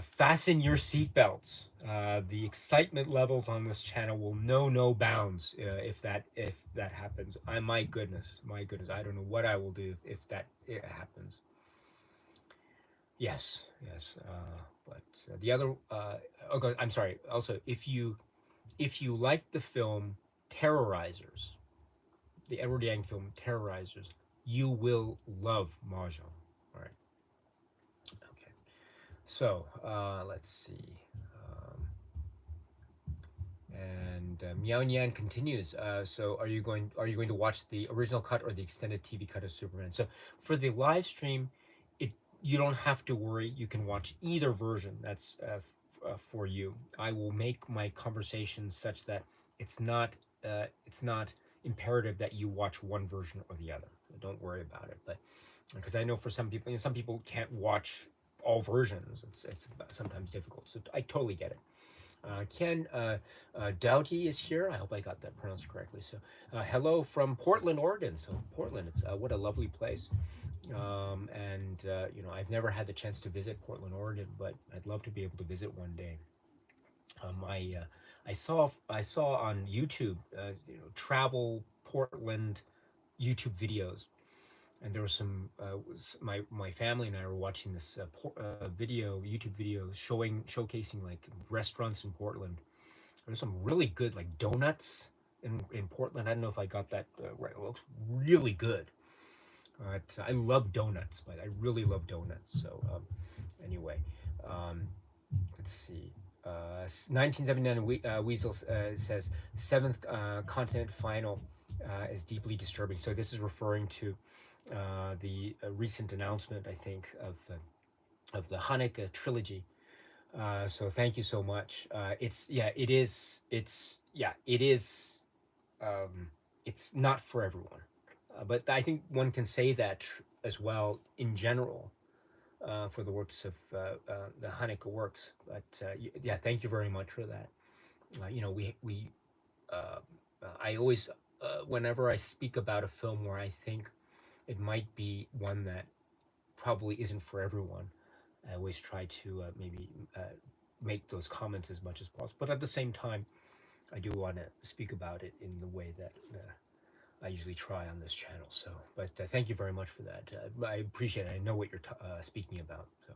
S1: fasten your seatbelts. The excitement levels on this channel will know no bounds if that happens. My goodness, I don't know what I will do if that it happens. Yes, yes, but the other. Okay, I'm sorry. Also, if you like the film Terrorizers, the Edward Yang film Terrorizers, you will love Mahjong. All right. Okay. So let's see. And Miao Nian continues. So are you going to watch the original cut or the extended TV cut of Superman? So for the live stream, you don't have to worry. You can watch either version. That's for you. I will make my conversations such that it's not imperative that you watch one version or the other. Don't worry about it. But because I know for some people, some people can't watch all versions. It's sometimes difficult. So I totally get it. Ken Doughty is here. I hope I got that pronounced correctly. So, hello from Portland, Oregon. So, Portland, it's what a lovely place. You know, I've never had the chance to visit Portland, Oregon, but I'd love to be able to visit one day. I saw on YouTube, you know, travel Portland YouTube videos, and there was some my family and I were watching this YouTube video showcasing like restaurants in Portland. There's some really good like donuts in Portland. I don't know if I got that right. It looks really good. I love donuts, but I really love donuts. So anyway, um, let's see. 1979 Weasel says seventh continent final is deeply disturbing. So this is referring to the recent announcement, I think, of the Hanukkah trilogy. So thank you so much. It is. It's not for everyone, but I think one can say that as well in general for the works of the Hanukkah works. But yeah, thank you very much for that. You know, I always whenever I speak about a film where I think it might be one that probably isn't for everyone, I always try to maybe make those comments as much as possible. But at the same time, I do want to speak about it in the way that I usually try on this channel. So, but thank you very much for that. I appreciate it. I know what you're speaking about. So,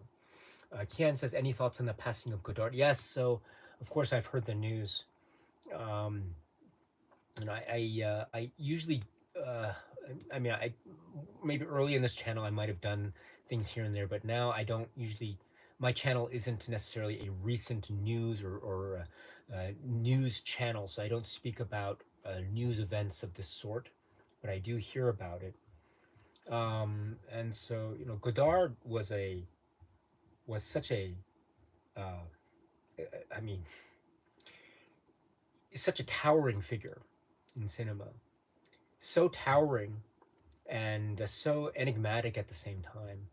S1: Kian says, any thoughts on the passing of Godard? Yes. So, of course, I've heard the news. Um, and I usually, I mean, I maybe early in this channel I might have done things here and there, but now I don't usually. My channel isn't necessarily a recent news or news channel, so I don't speak about news events of this sort, but I do hear about it. And so Godard was such a uh, I mean such a towering figure in cinema, so towering and so enigmatic at the same time.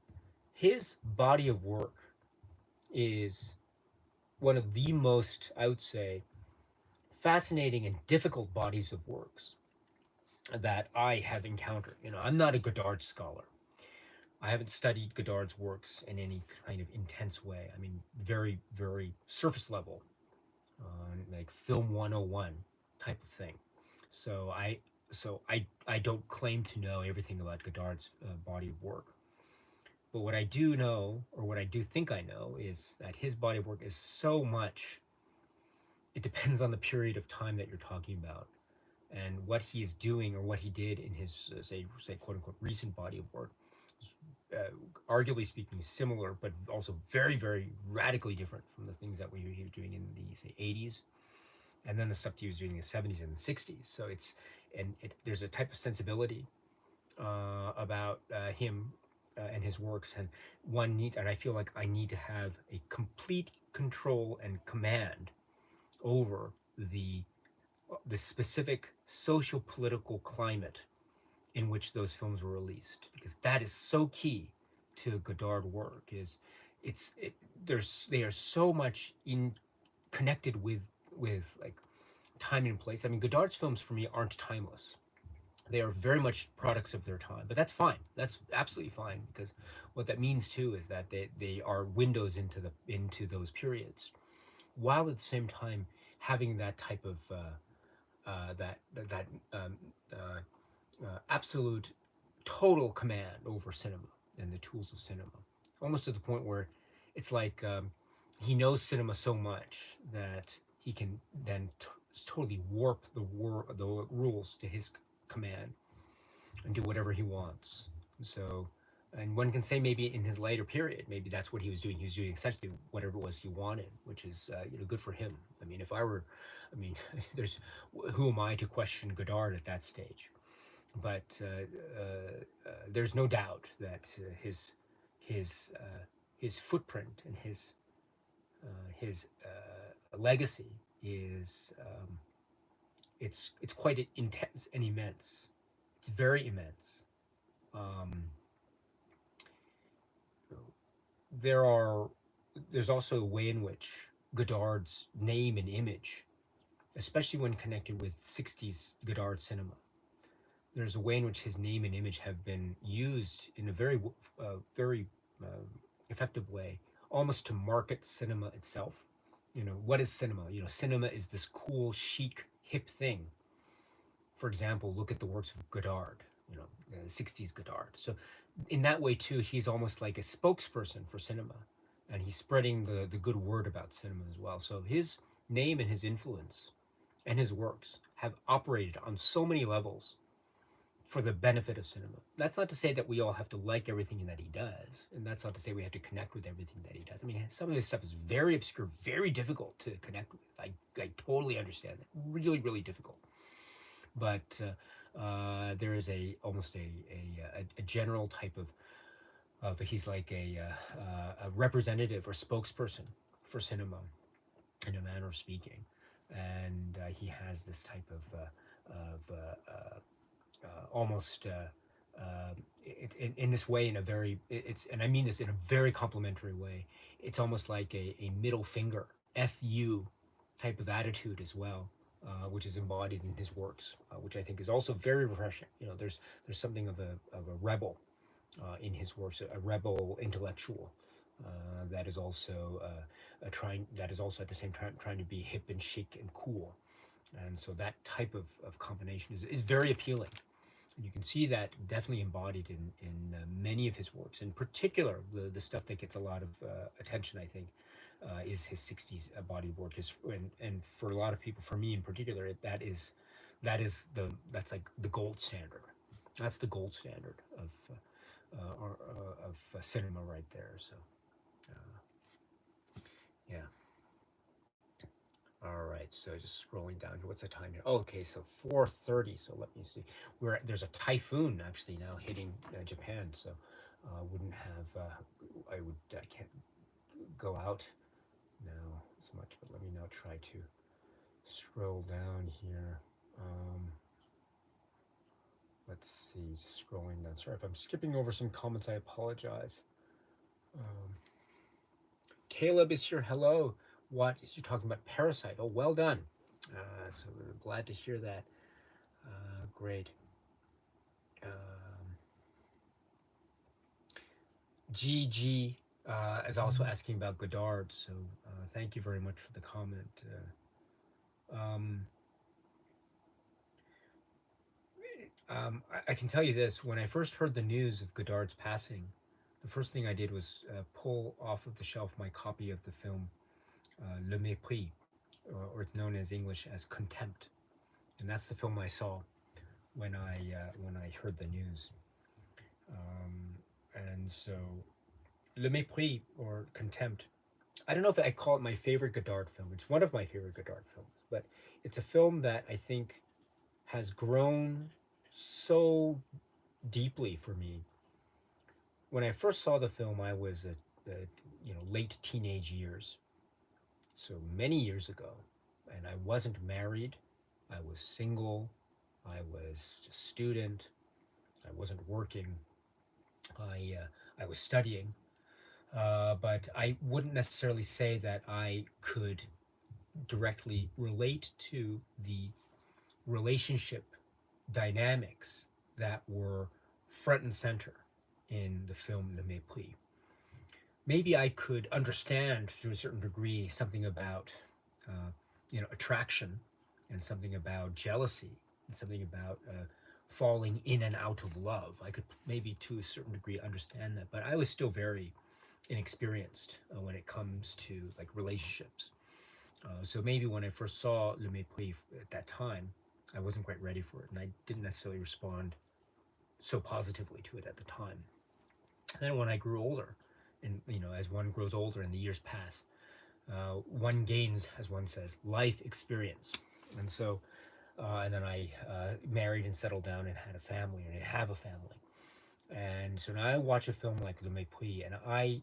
S1: His body of work is one of the most, I would say, fascinating and difficult bodies of works that I have encountered. I'm not a Godard scholar. I haven't studied Godard's works in any kind of intense way. I mean, very, very surface level, like film 101 type of thing. So I don't claim to know everything about Godard's body of work. But what I do know, or what I do think I know, is that his body of work is so much. It depends on the period of time that you're talking about, and what he's doing or what he did in his say quote unquote recent body of work. Arguably speaking, similar, but also very, very radically different from the things that he was doing in the say 80s, and then the stuff he was doing in the 70s and the 60s. So there's a type of sensibility about him and his works, and and I feel like I need to have a complete control and command over the specific social political climate in which those films were released, because that is so key to Godard work. Is it's it there's They are so much in connected with like time and place. I mean, Godard's films for me aren't timeless. They are very much products of their time, but that's fine. That's absolutely fine, because what that means too is that they are windows into those periods, while at the same time having that type of that absolute total command over cinema and the tools of cinema, almost to the point where it's like he knows cinema so much that he can then totally warp the rules to his command and do whatever he wants. So, and one can say maybe in his later period, maybe that's what he was doing. He was doing essentially whatever it was he wanted, which is good for him. I mean, if I were, I mean, there's who am I to question Godard at that stage? But there's no doubt that his his footprint and his legacy is it's quite intense and immense. It's very immense. Um, there are there's also a way in which Godard's name and image, especially when connected with 60s Godard cinema, there's a way in which his name and image have been used in a very effective way, almost to market cinema itself. What is cinema? Cinema is this cool, chic, hip thing. For example, look at the works of Godard. 60s Godard. So in that way too, he's almost like a spokesperson for cinema, and he's spreading the good word about cinema as well. So his name and his influence and his works have operated on so many levels for the benefit of cinema. That's not to say that we all have to like everything that he does, and that's not to say we have to connect with everything that he does. I mean, some of his stuff is very obscure, very difficult to connect with. I totally understand that. Really, really difficult. But there is almost a general type of he's like a representative or spokesperson for cinema in a manner of speaking, and he has this type of almost in this way, in a very it's and I mean this in a very complimentary way. It's almost like a middle finger fu type of attitude as well, which is embodied in his works, which I think is also very refreshing. There's something of a rebel in his works, a rebel intellectual that is also at the same time trying to be hip and chic and cool. And so that type of combination is very appealing. And you can see that definitely embodied in many of his works. In particular, the stuff that gets a lot of attention, I think, is his 60s body of work. And for a lot of people, for me in particular, that's like the gold standard. That's the gold standard of cinema right there. So yeah. All right, so just scrolling down here. What's the time here? Oh, okay, so 4:30. So let me see. There's a typhoon actually now hitting Japan. So wouldn't have I can't go out now as much. But let me now try to scroll down here. Let's see, just scrolling down. Sorry if I'm skipping over some comments. I apologize. Um, Caleb is here. Hello. What is you talking about? Parasite. Oh, well done. So we're glad to hear that. Great. Um, GG is also asking about Godard. So thank you very much for the comment. Um, I can tell you this: when I first heard the news of Godard's passing, the first thing I did was pull off of the shelf my copy of the film Le Mépris, or it's known as English as Contempt, and that's the film I saw when I heard the news. And so Le Mépris or Contempt. I don't know if I call it my favorite Godard film. It's one of my favorite Godard films, but it's a film that I think has grown so deeply for me. When I first saw the film, I was late teenage years, so many years ago, and I wasn't married. I was single. I was a student. I wasn't working. I was studying, but I wouldn't necessarily say that I could directly relate to the relationship dynamics that were front and center in the film Le Mépris. Maybe I could understand through a certain degree something about, attraction, and something about jealousy, and something about falling in and out of love. I could maybe to a certain degree understand that, but I was still very inexperienced when it comes to like relationships. So maybe when I first saw Le Mépris at that time, I wasn't quite ready for it, and I didn't necessarily respond so positively to it at the time. And then when I grew older, and as one grows older and the years pass, one gains, as one says, life experience. And so, and then I married and settled down and had a family, and I have a family. And so now I watch a film like Le Mépris, and I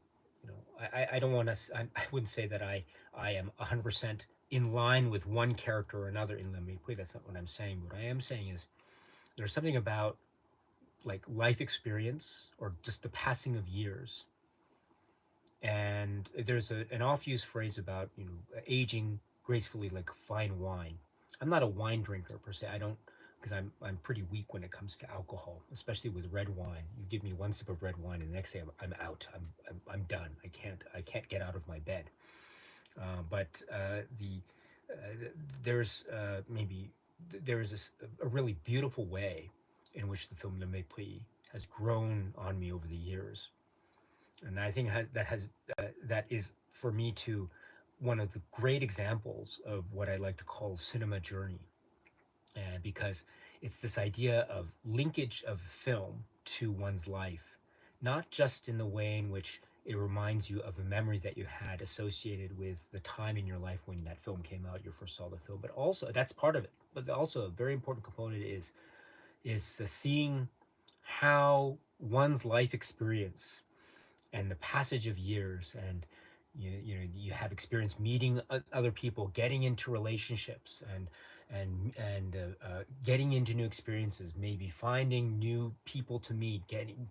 S1: don't want to. I wouldn't say that I am 100% in line with one character or another in Le Mépris. That's not what I'm saying. What I am saying is there's something about like life experience or just the passing of years. And there's an off-used phrase about aging gracefully like fine wine. I'm not a wine drinker per se. I don't, because I'm pretty weak when it comes to alcohol, especially with red wine. You give me one sip of red wine, and the next day I'm out. I'm done. I can't get out of my bed. But there's maybe there is a really beautiful way in which the film Le Mépris has grown on me over the years, and I think that is for me too one of the great examples of what I like to call cinema journey, because it's this idea of linkage of film to one's life, not just in the way in which it reminds you of a memory that you had associated with the time in your life when that film came out, you first saw the film, but also that's part of it. But also a very important component is seeing how one's life experience and the passage of years, and you have experience meeting other people, getting into relationships, and getting into new experiences, maybe finding new people to meet, getting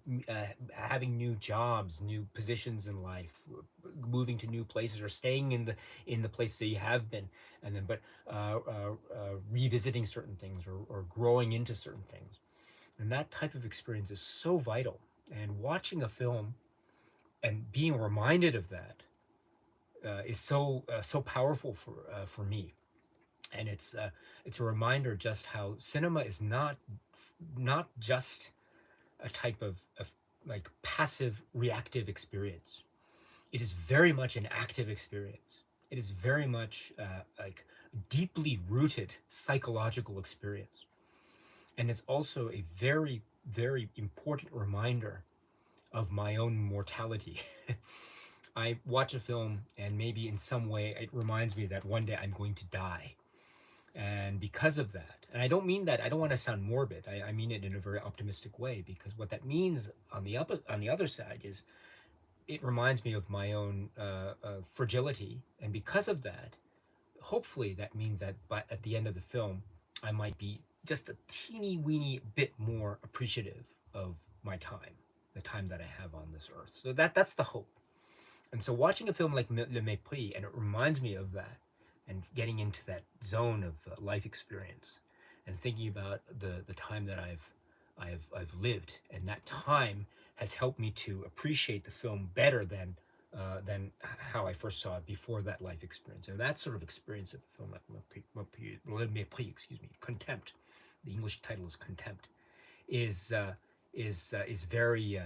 S1: having new jobs, new positions in life, moving to new places, or staying in the place that you have been, and then revisiting certain things, or growing into certain things. And that type of experience is so vital. And watching a film and being reminded of that is so powerful for me. And it's a reminder just how cinema is not just a type of like passive reactive experience. It is very much an active experience. It is very much like deeply rooted psychological experience, and it's also a very important reminder of my own mortality. I watch a film and maybe in some way it reminds me that one day I'm going to die. And because of that, and I don't mean that, I don't want to sound morbid. I mean it in a very optimistic way, because what that means on the other side is it reminds me of my own fragility. And because of that, hopefully that means that at the end of the film, I might be just a teeny weeny bit more appreciative of my time, the time that I have on this earth. So that's the hope. And so watching a film like Le Mépris, and it reminds me of that, and getting into that zone of life experience, and thinking about the time that I've lived, and that time has helped me to appreciate the film better than how I first saw it before that life experience. And that sort of experience of the film like Le Mépris, excuse me, Contempt. The English title is Contempt. Is is very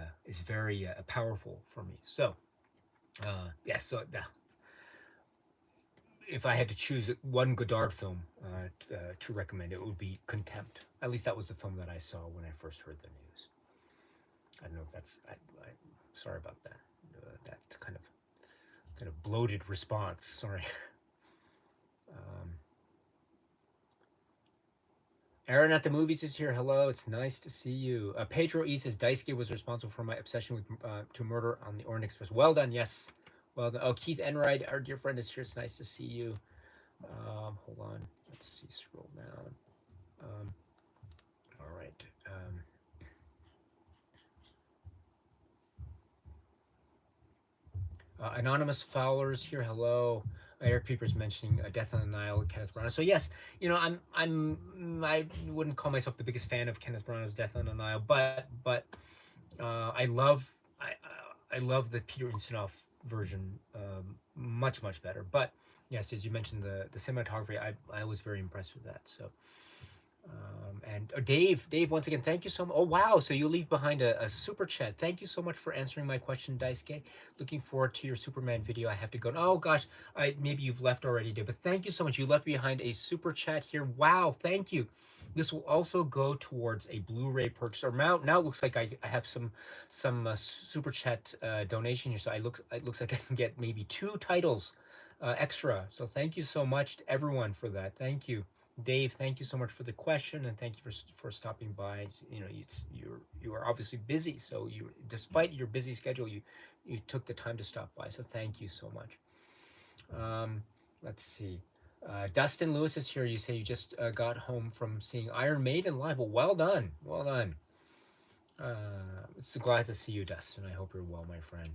S1: powerful for me. So yes, so if I had to choose one Godard film to recommend, it would be Contempt. At least that was the film that I saw when I first heard the news. I don't know if that's. Sorry about that. That kind of bloated response. Sorry. Um, Aaron at the movies is here. Hello, it's nice to see you. Pedro E says Daisuke was responsible for my obsession with to Murder on the Orient Express. Well done, yes. Well done. Oh, Keith Enright, our dear friend, is here. It's nice to see you. Hold on. Let's see. Scroll down. All right. Anonymous followers here. Hello. Eric Peepers mentioning Death on the Nile, Kenneth Branagh. So yes, you know, I wouldn't call myself the biggest fan of Kenneth Branagh's Death on the Nile, but I love the Peter Ustinov version much better. But yes, as you mentioned, the cinematography, I was very impressed with that. So and Dave, once again, thank you so much. Oh, wow. So you leave behind a super chat. Thank you so much for answering my question, Daisuke. Looking forward to your Superman video. I have to go. Oh, gosh. Maybe you've left already, Dave. But thank you so much. You left behind a super chat here. Wow. Thank you. This will also go towards a Blu-ray purchase. Or now it looks like I have some super chat donation here. So it looks like I can get maybe 2 titles extra. So thank you so much to everyone for that. Thank you. Dave, thank you so much for the question, and thank you for stopping by. You know, you are obviously busy, so despite your busy schedule, you took the time to stop by. So thank you so much. Let's see. Dustin Lewis is here. You say you just got home from seeing Iron Maiden live. Well done, well done. It's glad to see you, Dustin. I hope you're well, my friend.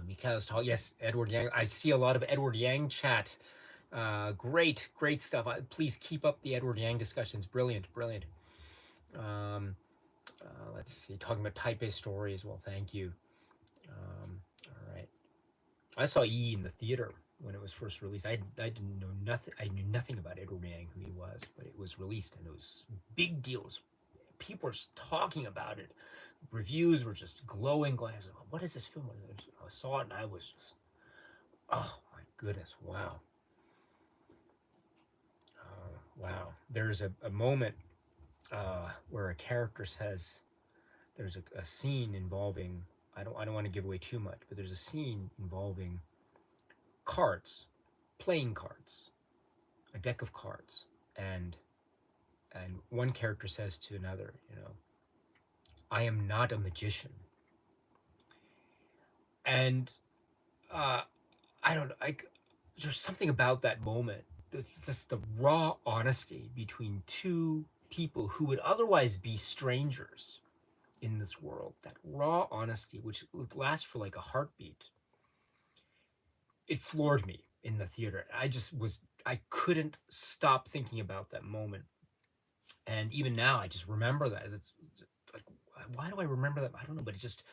S1: Mikhail's talk. Yes, Edward Yang. I see a lot of Edward Yang chat. Great stuff. Please keep up the Edward Yang discussions. Brilliant. Let's see. Talking about Type A stories. Well, thank you. All right. I saw E in the theater when it was first released. I didn't know nothing. I knew nothing about Edward Yang, who he was, but it was released and it was big deals. People were just talking about it. Reviews were just glowing. I was like, what is this film? I saw it and I was just, oh my goodness, wow. Wow. There's a moment where a character says there's a scene involving I don't want to give away too much, but there's a scene involving cards, playing cards, a deck of cards, and one character says to another, you know, I am not a magician. And I don't know, there's something about that moment. It's just the raw honesty between two people who would otherwise be strangers in this world. That raw honesty, which would last for like a heartbeat, it floored me in the theater. I couldn't stop thinking about that moment. And even now, I just remember that. It's like, why do I remember that? I don't know, but it's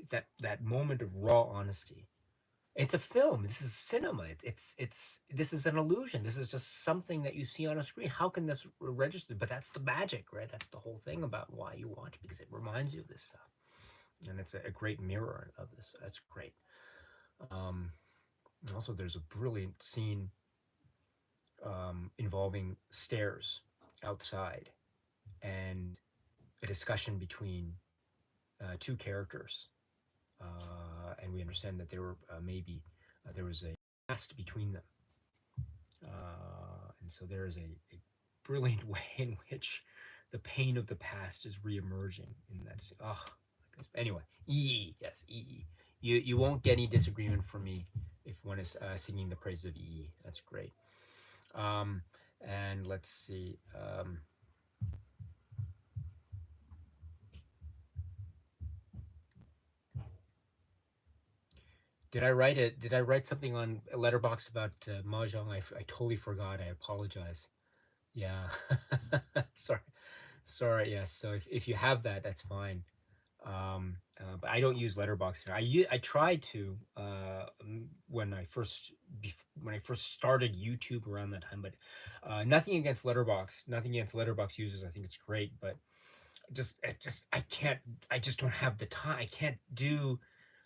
S1: that moment of raw honesty. It's a film. This is cinema. This is an illusion. This is just something that you see on a screen. How can this register? But that's the magic, right? That's the whole thing about why you watch, because it reminds you of this stuff, and it's a great mirror of this. That's great. Um, and also, there's a brilliant scene involving stairs outside and a discussion between 2 characters. and we understand that there were maybe there was a past between them, and so there is a brilliant way in which the pain of the past is reemerging in that. Oh, anyway, EE, yes, EE. You won't get any disagreement from me if one is singing the praises of EE. That's great. Um, and let's see. Did I write it? Did I write something on a letterbox about mahjong? I totally forgot. I apologize. Yeah, sorry, sorry. Yes. So if you have that, that's fine. But I don't use letterbox here. I tried to when when I first started YouTube around that time, but nothing against letterbox. Nothing against letterbox users. I think it's great, but I can't. I just don't have the time.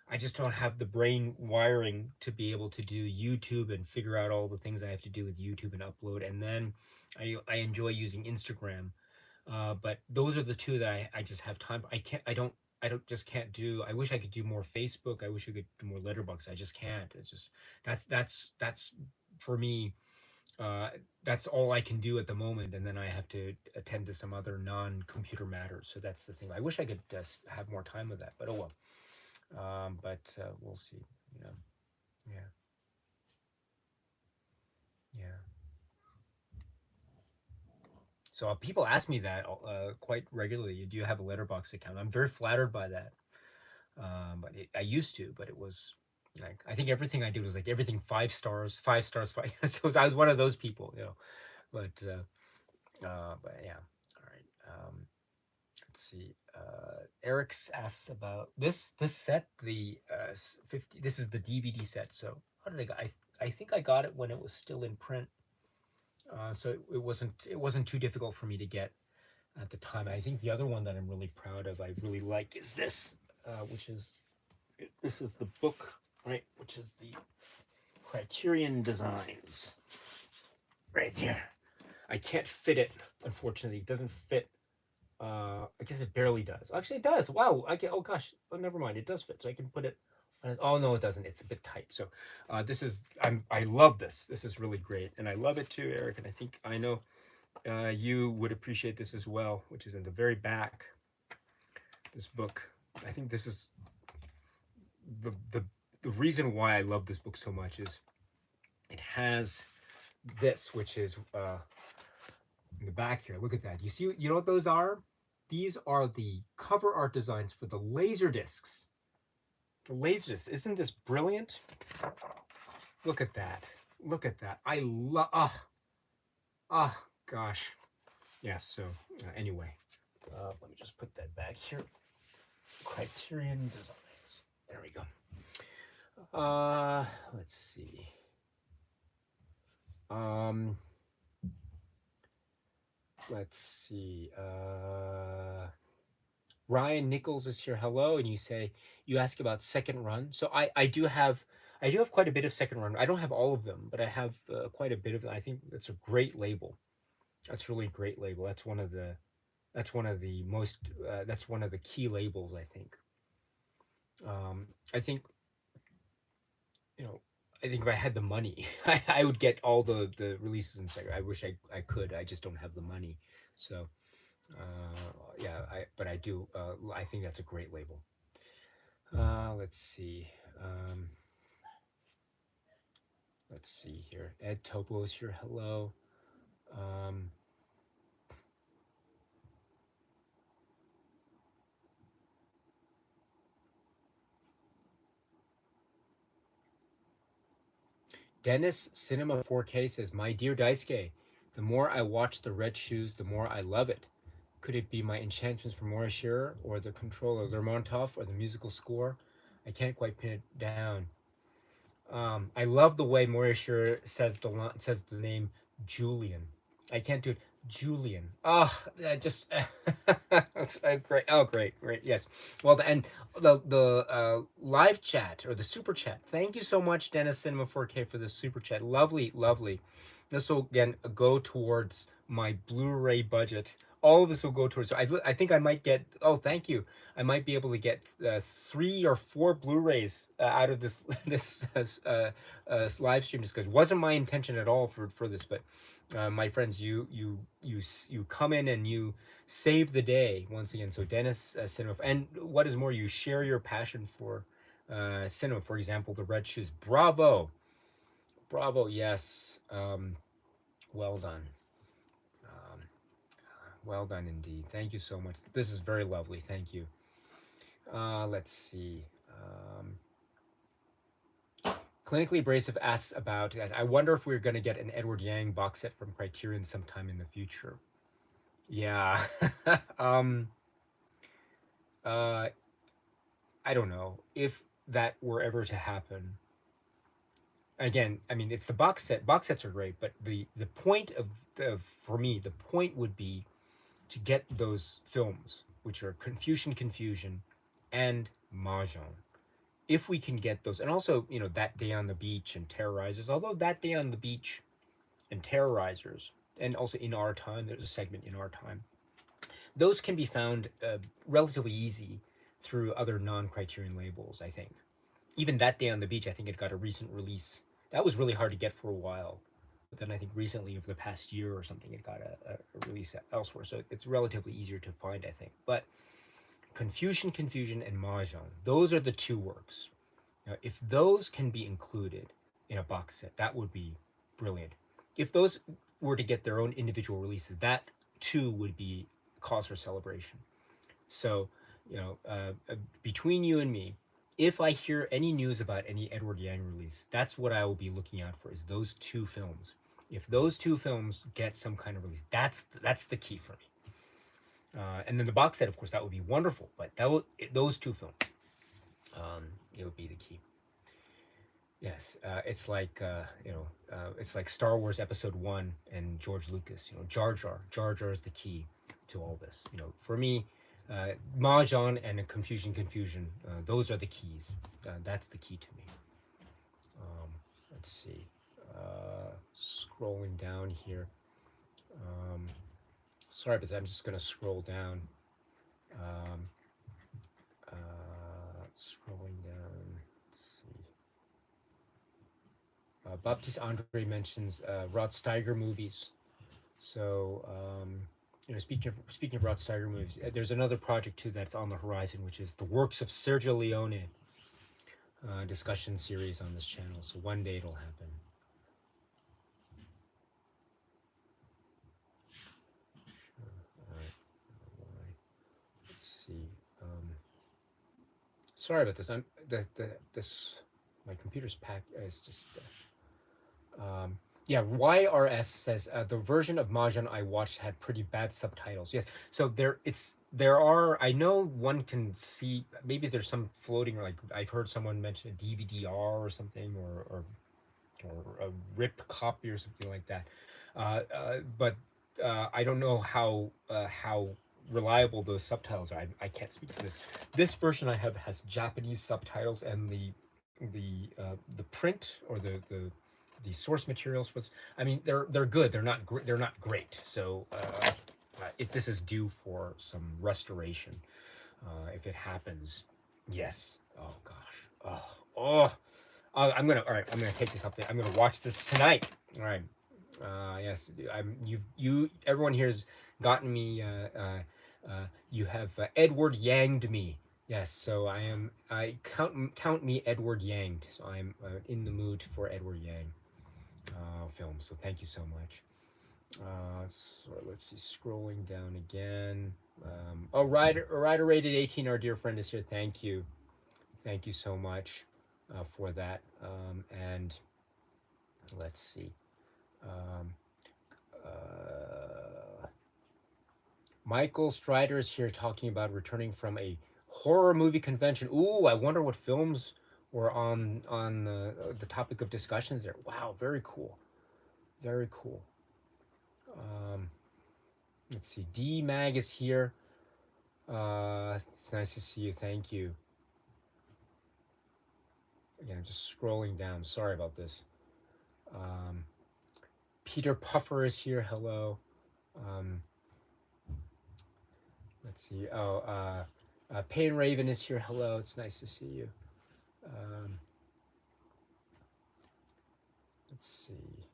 S1: I just don't have the brain wiring to be able to do YouTube and figure out all the things I have to do with YouTube and upload. And then I enjoy using Instagram, but those are the two that I just have time. I don't just can't do. I wish I could do more Facebook. I wish I could do more Letterboxd. I just can't. It's just that's for me. Uh, that's all I can do at the moment, and then I have to attend to some other non-computer matters. So that's the thing. I wish I could just have more time with that, but oh well. But we'll see. Yeah, yeah, yeah. So people ask me that quite regularly. Do you have a letterbox account? I'm very flattered by that. I used to, but it was like I think everything I did was like everything 5 stars, 5 stars, five. So I was one of those people, you know. But yeah. All right. Let's see. Eric's asks about this set, the 50. This is the DVD set. So how did I got? I think I got it when it was still in print. So it wasn't too difficult for me to get at the time. I think the other one that I'm really proud of, I really like, is this, which is this is the book, right? Which is the Criterion Designs, right here. I can't fit it, unfortunately. It doesn't fit. I guess it barely does. Actually, it does. Wow. I get. Oh gosh. Oh, never mind. It does fit. So I can put it. Oh no, it doesn't. It's a bit tight. So, this is. I love this. This is really great, and I love it too, Eric. And I think I know you would appreciate this as well, which is in the very back. This book. I think this is the the the reason why I love this book so much is it has this, which is in the back here. Look at that. You see, you know what those are? These are the cover art designs for the laser discs. The laser discs. Isn't this brilliant? Look at that. Look at that. I love. Gosh. Yes. So anyway, let me just put that back here. Criterion Designs. There we go. Let's see. Let's see. Ryan Nichols is here. Hello, and you ask about second run. So I do have quite a bit of second run. I don't have all of them, but I have quite a bit of them. I think that's a great label. That's really a great label. That's one of the most that's one of the key labels, I think. I think, you know, I think if I had the money, I would get all the releases in second. I wish I could. I just don't have the money. So yeah, but I do. I think that's a great label. Let's see. Let's see here. Ed Topo is here. Hello. Dennis Cinema 4K says, "My dear Daisuke, the more I watch the Red Shoes, the more I love it. Could it be my enchantments for Maurice Shearer, or the control of Lermontov, or the musical score? I can't quite pin it down." I love the way Maurice Shearer says the name Julian. I can't do it. Julian. Oh, just that's great. Oh, great, great. Yes. Well, and the live chat or the super chat. Thank you so much, Dennis Cinema 4K, for the super chat. Lovely, lovely. This will again go towards my Blu-ray budget. all of this will go towards. I think I might get. Oh, thank you. I might be able to get 3 or 4 Blu-rays out of this live stream, just because wasn't my intention at all for this, but my friends, you come in and you save the day once again. So Dennis Cinema, and what is more, you share your passion for cinema. For example, the Red Shoes. Bravo, bravo. Yes, well done. Um, well done indeed. Thank you so much. This is very lovely. Thank you. Let's see. Clinically Abrasive asks about. I wonder if we're going to get an Edward Yang box set from Criterion sometime in the future. Yeah. um. Uh. I don't know if that were ever to happen. Again, I mean, it's the box set. Box sets are great, but the point of for me, the point would be to get those films, which are Confusion, and Mahjong. If we can get those, and also, That Day on the Beach and Terrorizers, although That Day on the Beach and Terrorizers, and also In Our Time, there's a segment In Our Time, those can be found relatively easy through other non-Criterion labels, I think. Even That Day on the Beach, I think it got a recent release. That was really hard to get for a while. But then I think recently, over the past year or something, it got a release elsewhere. So it's relatively easier to find, I think. But Confusion, and Mahjong, those are the 2 works. Now, if those can be included in a box set, that would be brilliant. If those were to get their own individual releases, that too would be cause for celebration. So, between you and me, if I hear any news about any Edward Yang release, that's what I will be looking out for, is those 2 films. If those 2 films get some kind of release, that's the key for me. And then the box set, of course, that would be wonderful. But those 2 films, it would be the key. Yes, it's like it's like Star Wars Episode 1 and George Lucas. Jar Jar is the key to all this. For me, Mahjong and Confusion. Those are the keys. That's the key to me. Let's see. Scrolling down here. Sorry, but I'm just going to scroll down. Scrolling down. Let's see. Baptiste Andre mentions Rod Steiger movies. So, speaking of Rod Steiger movies, there's another project too that's on the horizon, which is the works of Sergio Leone discussion series on this channel. So one day it'll happen. All right. Let's see. Sorry about this. This my computer's packed. It's just. Yeah, YRS says the version of Mahjong I watched had pretty bad subtitles. Yes, so there are. I know one can see, maybe there's some floating, or like I've heard someone mention a DVD-R or something, or a rip copy or something like that. But I don't know how reliable those subtitles are. I can't speak to this. This version I have has Japanese subtitles, and the print, or the source materials for this. I mean, they're good. They're not great. So this is due for some restoration. If it happens, yes. Oh gosh. I'm gonna. All right. I'm gonna take this up there. I'm gonna watch this tonight. All right. Yes. Everyone here's gotten me. You have Edward Yanged me. Yes, so I count me Edward Yanged. So I'm in the mood for Edward Yang film. So thank you so much. So let's see. Scrolling down again. Rider rated 18. Our dear friend is here. Thank you so much for that. And let's see. Michael Strider is here talking about returning from a horror movie convention. Ooh, I wonder what films were on the topic of discussions there. Wow, very cool. Very cool. Let's see. D Mag is here. It's nice to see you. Thank you. Again, I'm just scrolling down. Sorry about this. Peter Puffer is here. Hello. Let's see. Oh, Pain Raven is here. Hello, it's nice to see you. Let's see.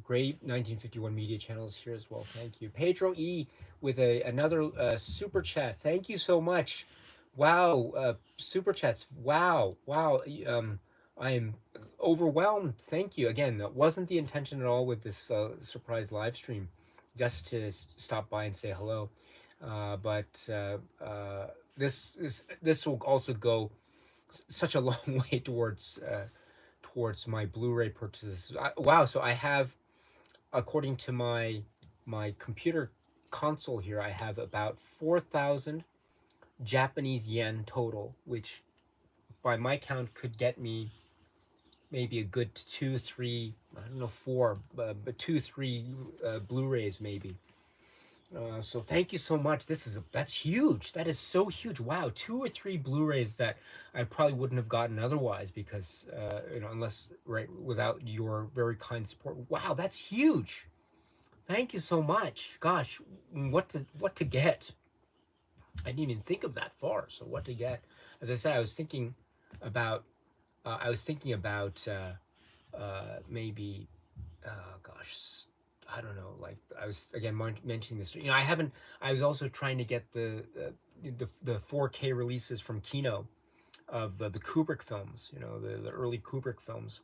S1: Great 1951 Media Channel is here as well. Thank you. Pedro E with another super chat. Thank you so much. Wow, super chats. Wow, wow. I am overwhelmed. Thank you again. That wasn't the intention at all with this surprise live stream, just to stop by and say hello. But this will also go such a long way towards my Blu-ray purchases. Wow, so I have, according to my computer console here, I have about 4,000 Japanese yen total, which by my count could get me maybe a good two, three, I don't know, four, but two, three Blu-rays maybe. So thank you so much. That's huge. That is so huge. Wow, two or three Blu-rays that I probably wouldn't have gotten otherwise because unless right without your very kind support. Wow, that's huge. Thank you so much. Gosh, what to get? I didn't even think of that far. So what to get? As I said, I was thinking about maybe gosh, I don't know. Like I was again mentioning this. I haven't. I was also trying to get the 4K releases from Kino of the Kubrick films. The early Kubrick films,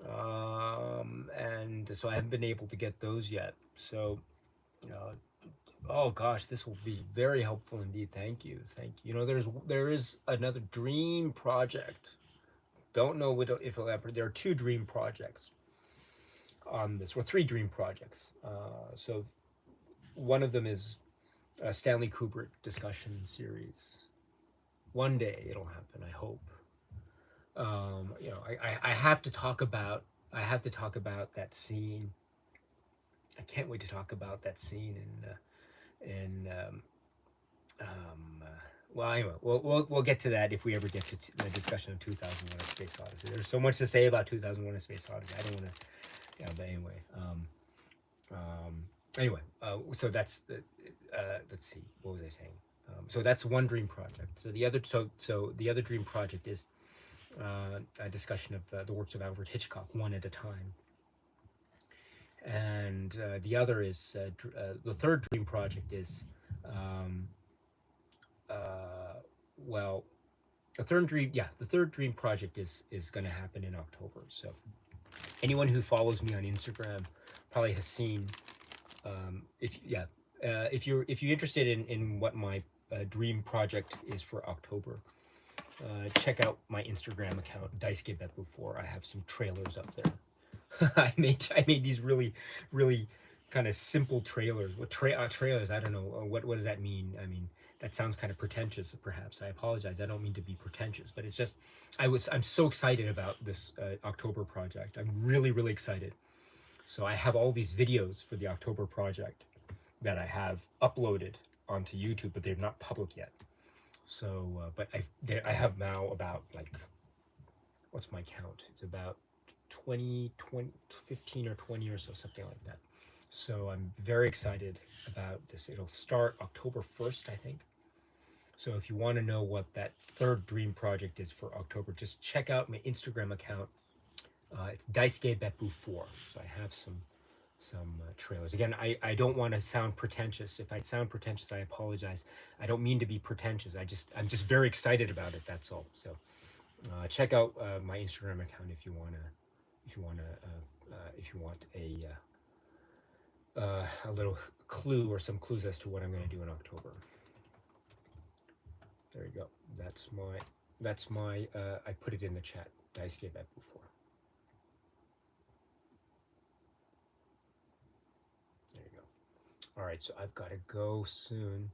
S1: and so I haven't been able to get those yet. So, oh gosh, this will be very helpful indeed. Thank you, thank you. There is another dream project. Don't know if it'll ever. There are two dream projects on this, or three dream projects. So one of them is a Stanley Kubrick discussion series. One day it'll happen, I hope. I have to talk about that scene. I can't wait to talk about that scene well, anyway, we'll get to that if we ever get to the discussion of 2001: A Space Odyssey. There's so much to say about 2001: A Space Odyssey. I don't want to, but anyway. So that's the. Let's see. What was I saying? So that's one dream project. So the other dream project is a discussion of the works of Alfred Hitchcock, one at a time. And the other is the third dream project is the third dream project is going to happen in October. So anyone who follows me on Instagram probably has seen if you're interested in what my dream project is for October, check out my Instagram account, Daisuke-beppu4. I have some trailers up there. I made these really kind of simple trailers. What trailers? I don't know. What does that mean? I mean, that sounds kind of pretentious, perhaps. I apologize. I don't mean to be pretentious, but it's just I'm so excited about this October project. I'm really excited. So I have all these videos for the October project that I have uploaded onto YouTube, but they're not public yet. So, but I have now about, like, what's my count? It's about 15 or 20 or so, something like that. So I'm very excited about this. It'll start October 1st, I think. So if you want to know what that third dream project is for October, just check out my Instagram account. It's Daisuke-beppu4. So I have some trailers. Again, I don't want to sound pretentious. If I sound pretentious, I apologize. I don't mean to be pretentious. I'm just very excited about it. That's all. So check out my Instagram account if you want a little clue or some clues as to what I'm going to do in October. There you go. That's my I put it in the chat. Daisuke-beppu4. There you go. All right, so I've got to go soon.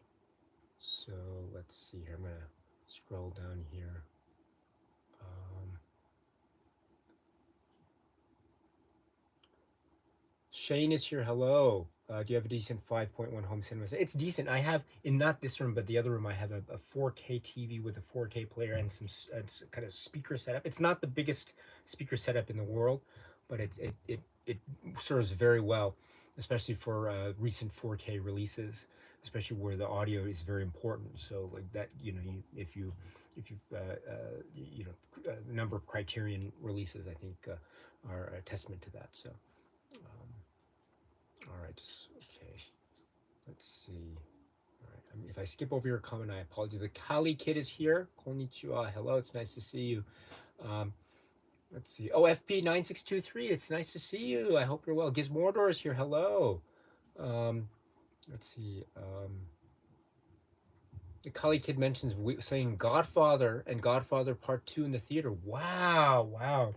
S1: So let's see here. I'm going to scroll down here. Shane is here. Hello. Do you have a decent 5.1 home cinema? It's decent. I have, in not this room, but the other room, I have a 4K TV with a 4K player and some kind of speaker setup. It's not the biggest speaker setup in the world, but it serves very well, especially for recent 4K releases. especially where the audio is very important. So like that, if you've a number of Criterion releases, I think are a testament to that. So all right, just okay. Let's see. All right. If I skip over your comment, I apologize. The Kali Kid is here. Konnichiwa. Hello. It's nice to see you. Um, let's see. Oh, FP9623. It's nice to see you. I hope you're well. Gizmordor is here. Hello. Let's see. The Kali Kid mentions saying Godfather and Godfather Part 2 in the theater. Wow. Wow.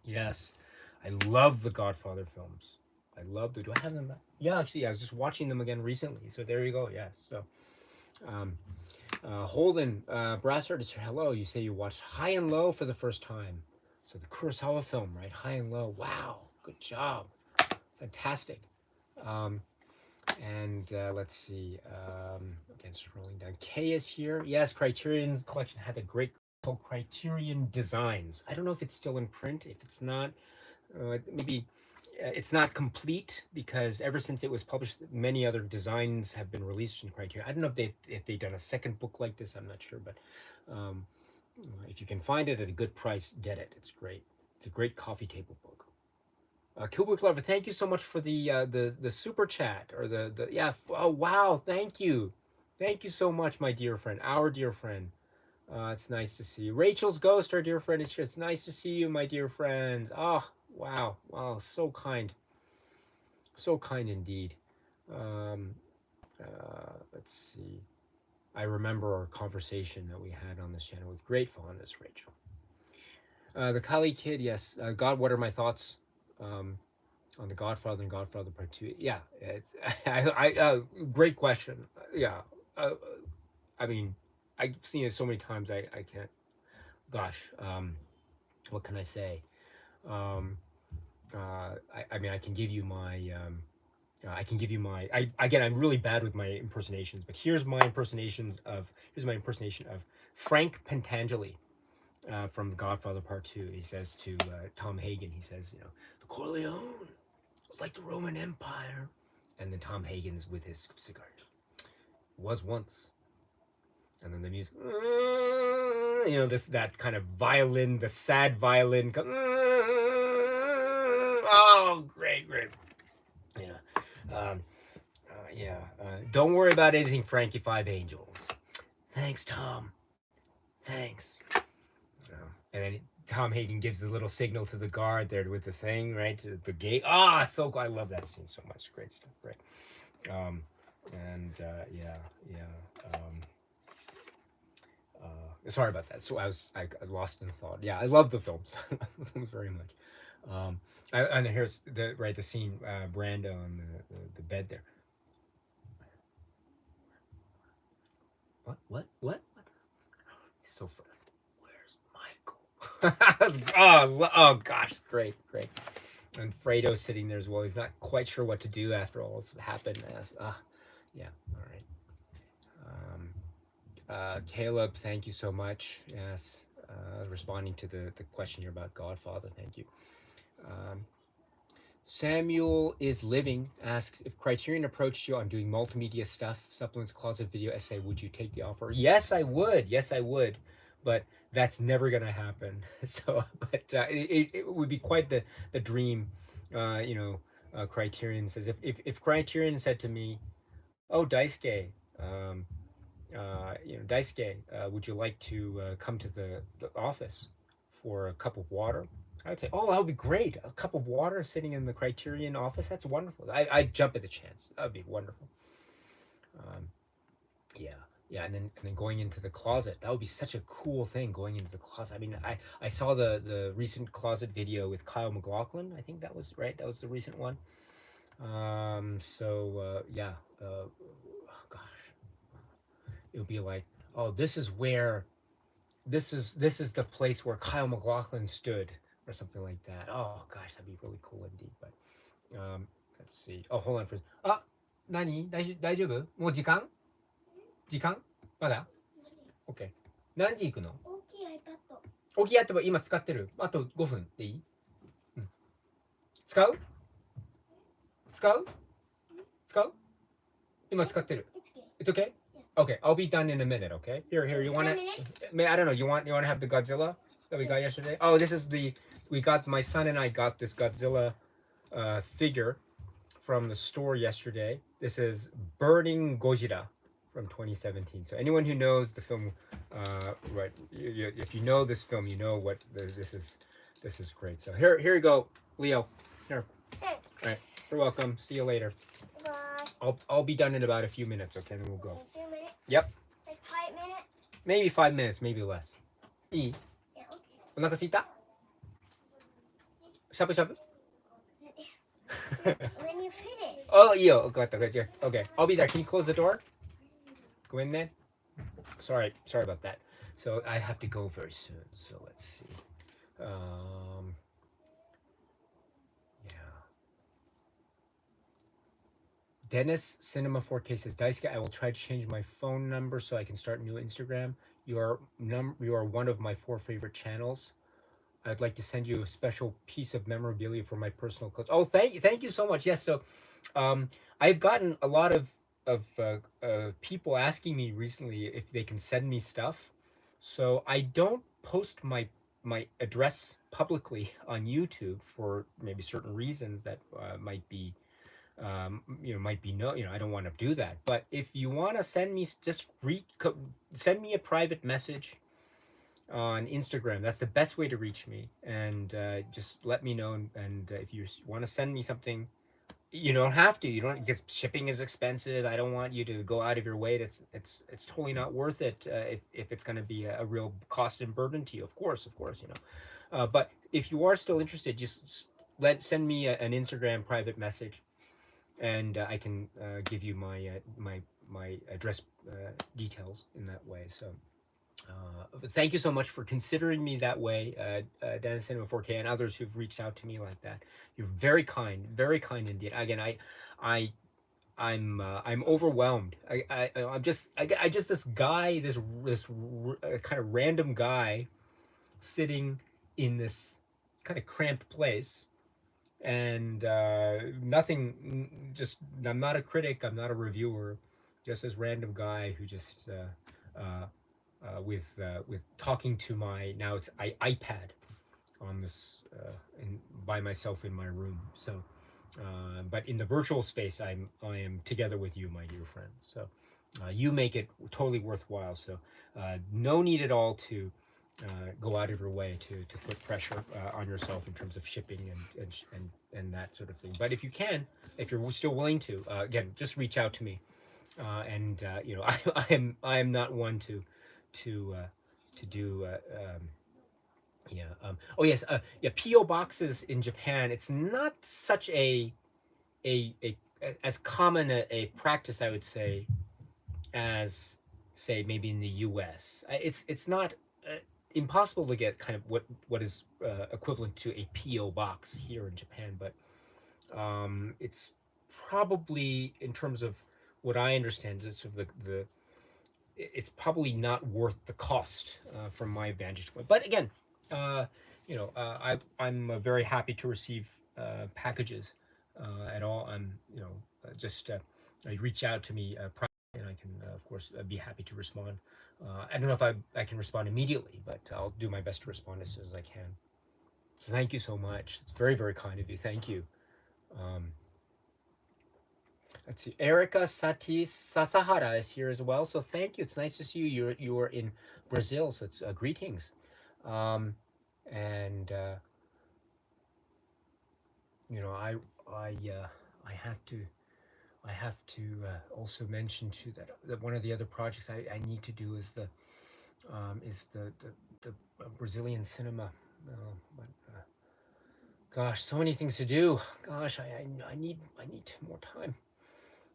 S1: Yes. I love the Godfather films. I love the. Do I have them? Yeah, actually, I was just watching them again recently. So there you go. Yes. So, Holden Brassard is here. Hello. You say you watched High and Low for the first time. So the Kurosawa film, right? High and Low. Wow. Good job. Fantastic. And let's see. Again, scrolling down. Kay is here. Yes, Criterion's collection had a great called Criterion Designs. I don't know if it's still in print. If it's not, maybe it's not complete because ever since it was published, many other designs have been released in Criterion. I don't know if they've done a second book like this. I'm not sure, but if you can find it at a good price, get it. It's great. It's a great coffee table book. Killbook Lover, thank you so much for the super chat or the yeah. Oh wow, thank you so much, my dear friend, our dear friend. It's nice to see you. Rachel's Ghost, our dear friend, is here. It's nice to see you, my dear friends. Oh, wow. Wow, so kind. So kind indeed. Let's see. I remember our conversation that we had on this channel with great fondness, Rachel. The Kali Kid, yes. God, what are my thoughts on The Godfather and Godfather Part 2? Yeah, it's great question. Yeah. I mean, I've seen it so many times, I can't. Gosh, what can I say? I mean, I can give you my. Again, I'm really bad with my impersonations, but here's my impersonation of Frank Pentangeli from The Godfather Part 2. He says to Tom Hagen, he says, the Corleone was like the Roman Empire, and then Tom Hagen's with his cigar. Was once. And then the music, that kind of violin, the sad violin. Oh, great. Don't worry about anything, Frankie Five Angels. Thanks, Tom. Thanks. And then Tom Hagen gives the little signal to the guard there with the thing, right? To the gate. So cool. I love that scene so much. Great stuff, right? Sorry about that. So I lost in thought. Yeah, I love the films. Very much. And here's the scene, Brando on the bed there. What? He's so funny. Where's Michael? oh gosh, great. And Fredo's sitting there as well. He's not quite sure what to do after all this happened. Yeah, all right. Caleb, thank you so much. Yes, responding to the question here about Godfather. Thank you. Samuel is Living asks, if Criterion approached you on doing multimedia stuff, supplements, closet video essay, would you take the offer? Yes, I would. But that's never going to happen. So, but it would be quite the dream. Criterion says, if Criterion said to me, oh, Daisuke, Daisuke, would you like to come to the office for a cup of water? I would say, oh, that would be great. A cup of water sitting in the Criterion office. That's wonderful. I'd jump at the chance. That would be wonderful. Yeah. And then going into the closet. That would be such a cool thing, going into the closet. I mean, I saw the recent closet video with Kyle MacLachlan. I think that was right. That was the recent one. Gosh. It would be like, oh, this is the place where Kyle MacLachlan stood, or something like that. Oh gosh, that'd be really cool indeed. But let's see. Oh, hold on for. 大丈夫？もう時間？まだ？ OK。何時行くの？大きい iPad 今使ってる。あと5分でいい？うん。使う？今使ってる。It's okay. Yeah. Okay, I'll be done in a minute. Okay. Here. You want to? I don't know. You want to have the Godzilla that we got yesterday? Oh, this is the. We got my son and I got this Godzilla figure from the store yesterday. This is Burning Gojira from 2017. So anyone who knows the film, right? If you know this film, you know what this is. This is great. So here you go, Leo. Here. All right. You're welcome. See you later. Bye. I'll be done in about a few minutes. Okay, then we'll go. A few minutes. Yep. Like 5 minutes. Maybe 5 minutes, maybe less. いい? Yeah. Okay. お腹すいた? しゃぶしゃぶ? When you finish. Oh, yo, got that. Okay, I'll be there. Can you close the door? Go in then. Sorry about that. So I have to go very soon. So let's see. Yeah. Dennis Cinema 4K says, Daisuke, I will try to change my phone number so I can start new Instagram. You are one of my 4 favorite channels. I'd like to send you a special piece of memorabilia for my personal collection. Oh, thank you so much. Yes, so I've gotten a lot of people asking me recently if they can send me stuff. So I don't post my address publicly on YouTube for maybe certain reasons that might be I don't want to do that. But if you want to send me, just send me a private message on Instagram. That's the best way to reach me, and just let me know. And if you want to send me something, you don't have to. You don't, because shipping is expensive. I don't want you to go out of your way. It's totally not worth it if it's going to be a real cost and burden to you. Of course, But if you are still interested, just send me an Instagram private message, and I can give you my address details in that way. So. Thank you so much for considering me that way, Dennis Cinema 4K, and others who've reached out to me like that. You're very kind indeed. Again, I'm overwhelmed. I'm just this guy, this kind of random guy, sitting in this kind of cramped place, and nothing. Just I'm not a critic. I'm not a reviewer. Just this random guy who just. With talking to my iPad on this by myself in my room. So, but in the virtual space, I am together with you, my dear friends. So, you make it totally worthwhile. So, no need at all to go out of your way to put pressure on yourself in terms of shipping and that sort of thing. But if you can, if you're still willing to, again, just reach out to me. And I am not one to do oh yes, PO boxes in Japan, it's not such a as common a practice, I would say, as say maybe in the US. It's not impossible to get kind of what is equivalent to a PO box here in Japan, but it's probably, in terms of what I understand, it's sort of it's probably not worth the cost from my vantage point. But again, I'm very happy to receive packages at all. I'm just reach out to me privately, and I can of course be happy to respond. I don't know if I can respond immediately, but I'll do my best to respond as soon as I can. So thank you so much. It's very, very kind of you. Thank you. Let's see. Erica Sati Sasahara is here as well. So thank you. It's nice to see you. You are in Brazil, so it's greetings. And I have to also mention too that one of the other projects I need to do is the Brazilian cinema. Gosh, so many things to do. Gosh, I need more time.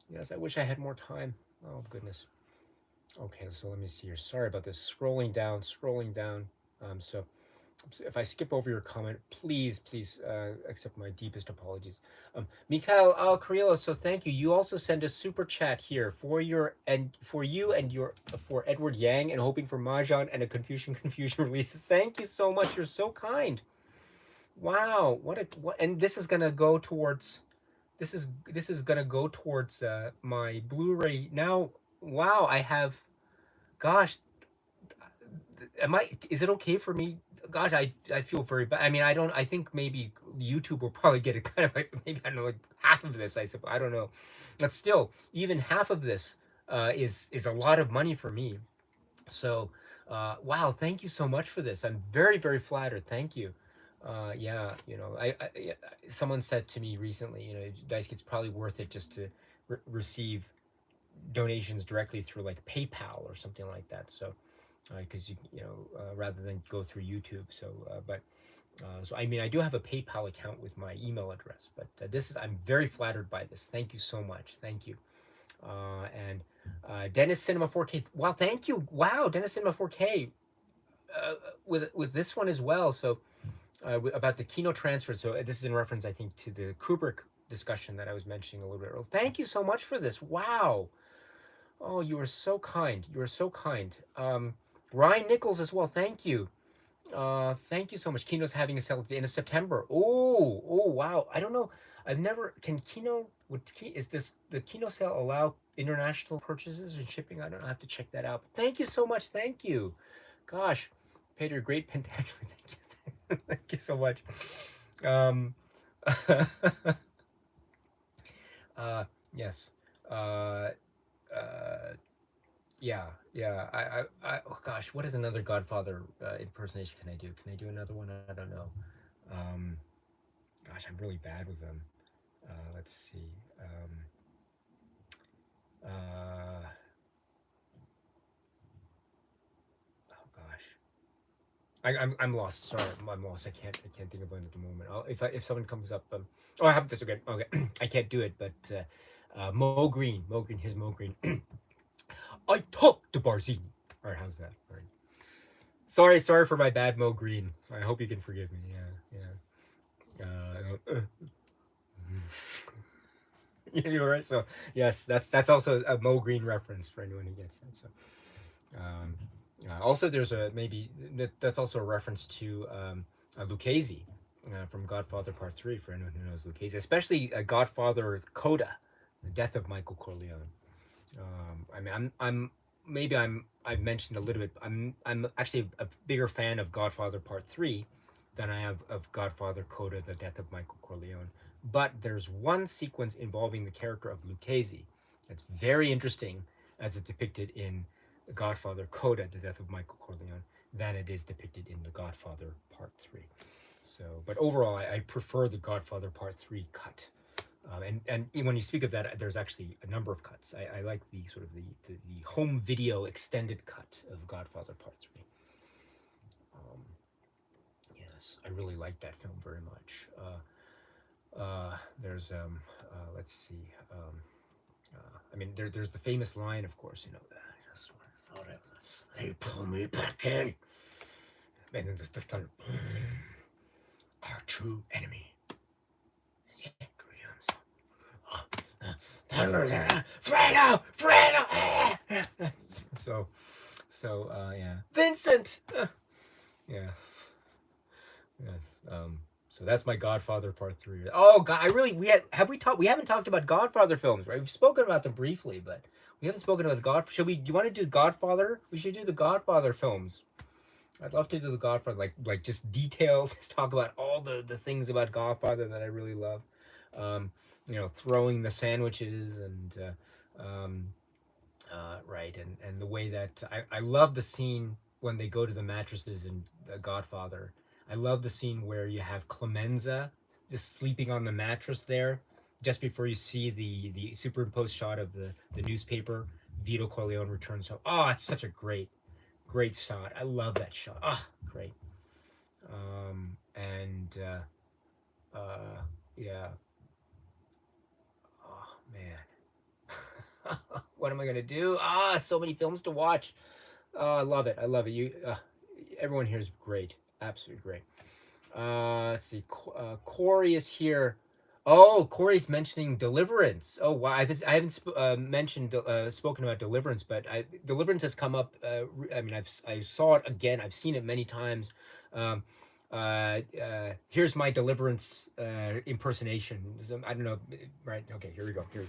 S1: Yes, I wish I had more time. Oh, goodness. Okay, so let me see here. Sorry about this. Scrolling down. So if I skip over your comment, please accept my deepest apologies. Mikhail Carrillo, so thank you. You also send a super chat here for you and for Edward Yang, and hoping for Mahjong and a Confucian release. Thank you so much. You're so kind. Wow, and this is gonna go towards. This is gonna go towards my Blu-ray. Now wow, I have, gosh, is it okay for me? Gosh, I feel very bad. I mean, I think maybe YouTube will probably get it kind of like, maybe, I don't know, like half of this, I suppose. I don't know. But still, even half of this is a lot of money for me. So, wow, thank you so much for this. I'm very, very flattered. Thank you. Yeah, someone said to me recently, Dice, it's probably worth it just to receive donations directly through like PayPal or something like that. So, because rather than go through YouTube. So, so I mean, I do have a PayPal account with my email address, but I'm very flattered by this. Thank you so much. Thank you. And Dennis Cinema 4K. Wow, thank you. Wow, Dennis Cinema 4K. With this one as well. So about the Kino transfer. So this is in reference, I think, to the Kubrick discussion that I was mentioning a little bit earlier. Thank you so much for this. Wow. Oh, you are so kind. You are so kind. Ryan Nichols as well. Thank you. Thank you so much. Kino's having a sale at the end of September. Oh, wow. I don't know. I've never can Kino is this the Kino sale allow international purchases and shipping? I don't know. I have to check that out. But thank you so much. Thank you. Gosh, Peter, great potentially. Thank you. Thank you so much. Um, yes. Uh, uh, yeah. Oh gosh, what is another Godfather impersonation can I do? Can I do another one? I don't know. Um, gosh, I'm really bad with them. Let's see. Uh, oh gosh, I'm lost. Sorry, I'm lost. I can't think of one at the moment. If someone comes up, oh, I have this again. Okay, I can't do it. But Mo Green, his Mo Green. I talked to Barzini. All right, how's that? All right. Sorry for my bad Mo Green. I hope you can forgive me. Yeah. Yeah, you're right. So yes, that's also a Mo Green reference for anyone who gets that. So um, also there's that's also a reference to Lucchese from Godfather Part 3 for anyone who knows Lucchese, especially Godfather Coda, the death of Michael Corleone. I mean, I've mentioned a little bit. I'm actually a bigger fan of Godfather Part 3 than I have of Godfather Coda, the death of Michael Corleone. But there's one sequence involving the character of Lucchese that's very interesting as it's depicted in The Godfather Coda, the death of Michael Corleone, than it is depicted in The Godfather Part 3. So, but overall, I prefer the Godfather Part 3 cut. And when you speak of that, there's actually a number of cuts. I like the sort of the home video extended cut of Godfather Part 3. Yes, I really like that film very much. There's let's see. I mean, there's the famous line, of course. I just thought they pull me back in, and then there's the thunder. Our true enemy is yet dreams. Fredo. Yeah, Vincent. Yeah. Yes. So that's my Godfather Part 3. Oh God, we haven't talked about Godfather films, right? We've spoken about them briefly, but we haven't spoken about the God. Do you want to do Godfather? We should do the Godfather films. I'd love to do the Godfather, like just details. Just talk about all the things about Godfather that I really love. Throwing the sandwiches and right, and the way that I love the scene when they go to the mattresses in The Godfather. I love the scene where you have Clemenza just sleeping on the mattress there, just before you see the superimposed shot of the newspaper. Vito Corleone returns home. Oh, it's such a great shot. I love that shot. Ah, great. And yeah. Oh man. What am I gonna do? So many films to watch. Oh, I love it. I love it. Everyone here is great. Absolutely great. Let's see. Corey is here. Oh, Corey's mentioning Deliverance. Oh, wow. I haven't spoken about Deliverance, but Deliverance has come up. I mean, I saw it again. I've seen it many times. Um, Here's my Deliverance impersonation. I don't know. Right. Okay. Here we go. Okay.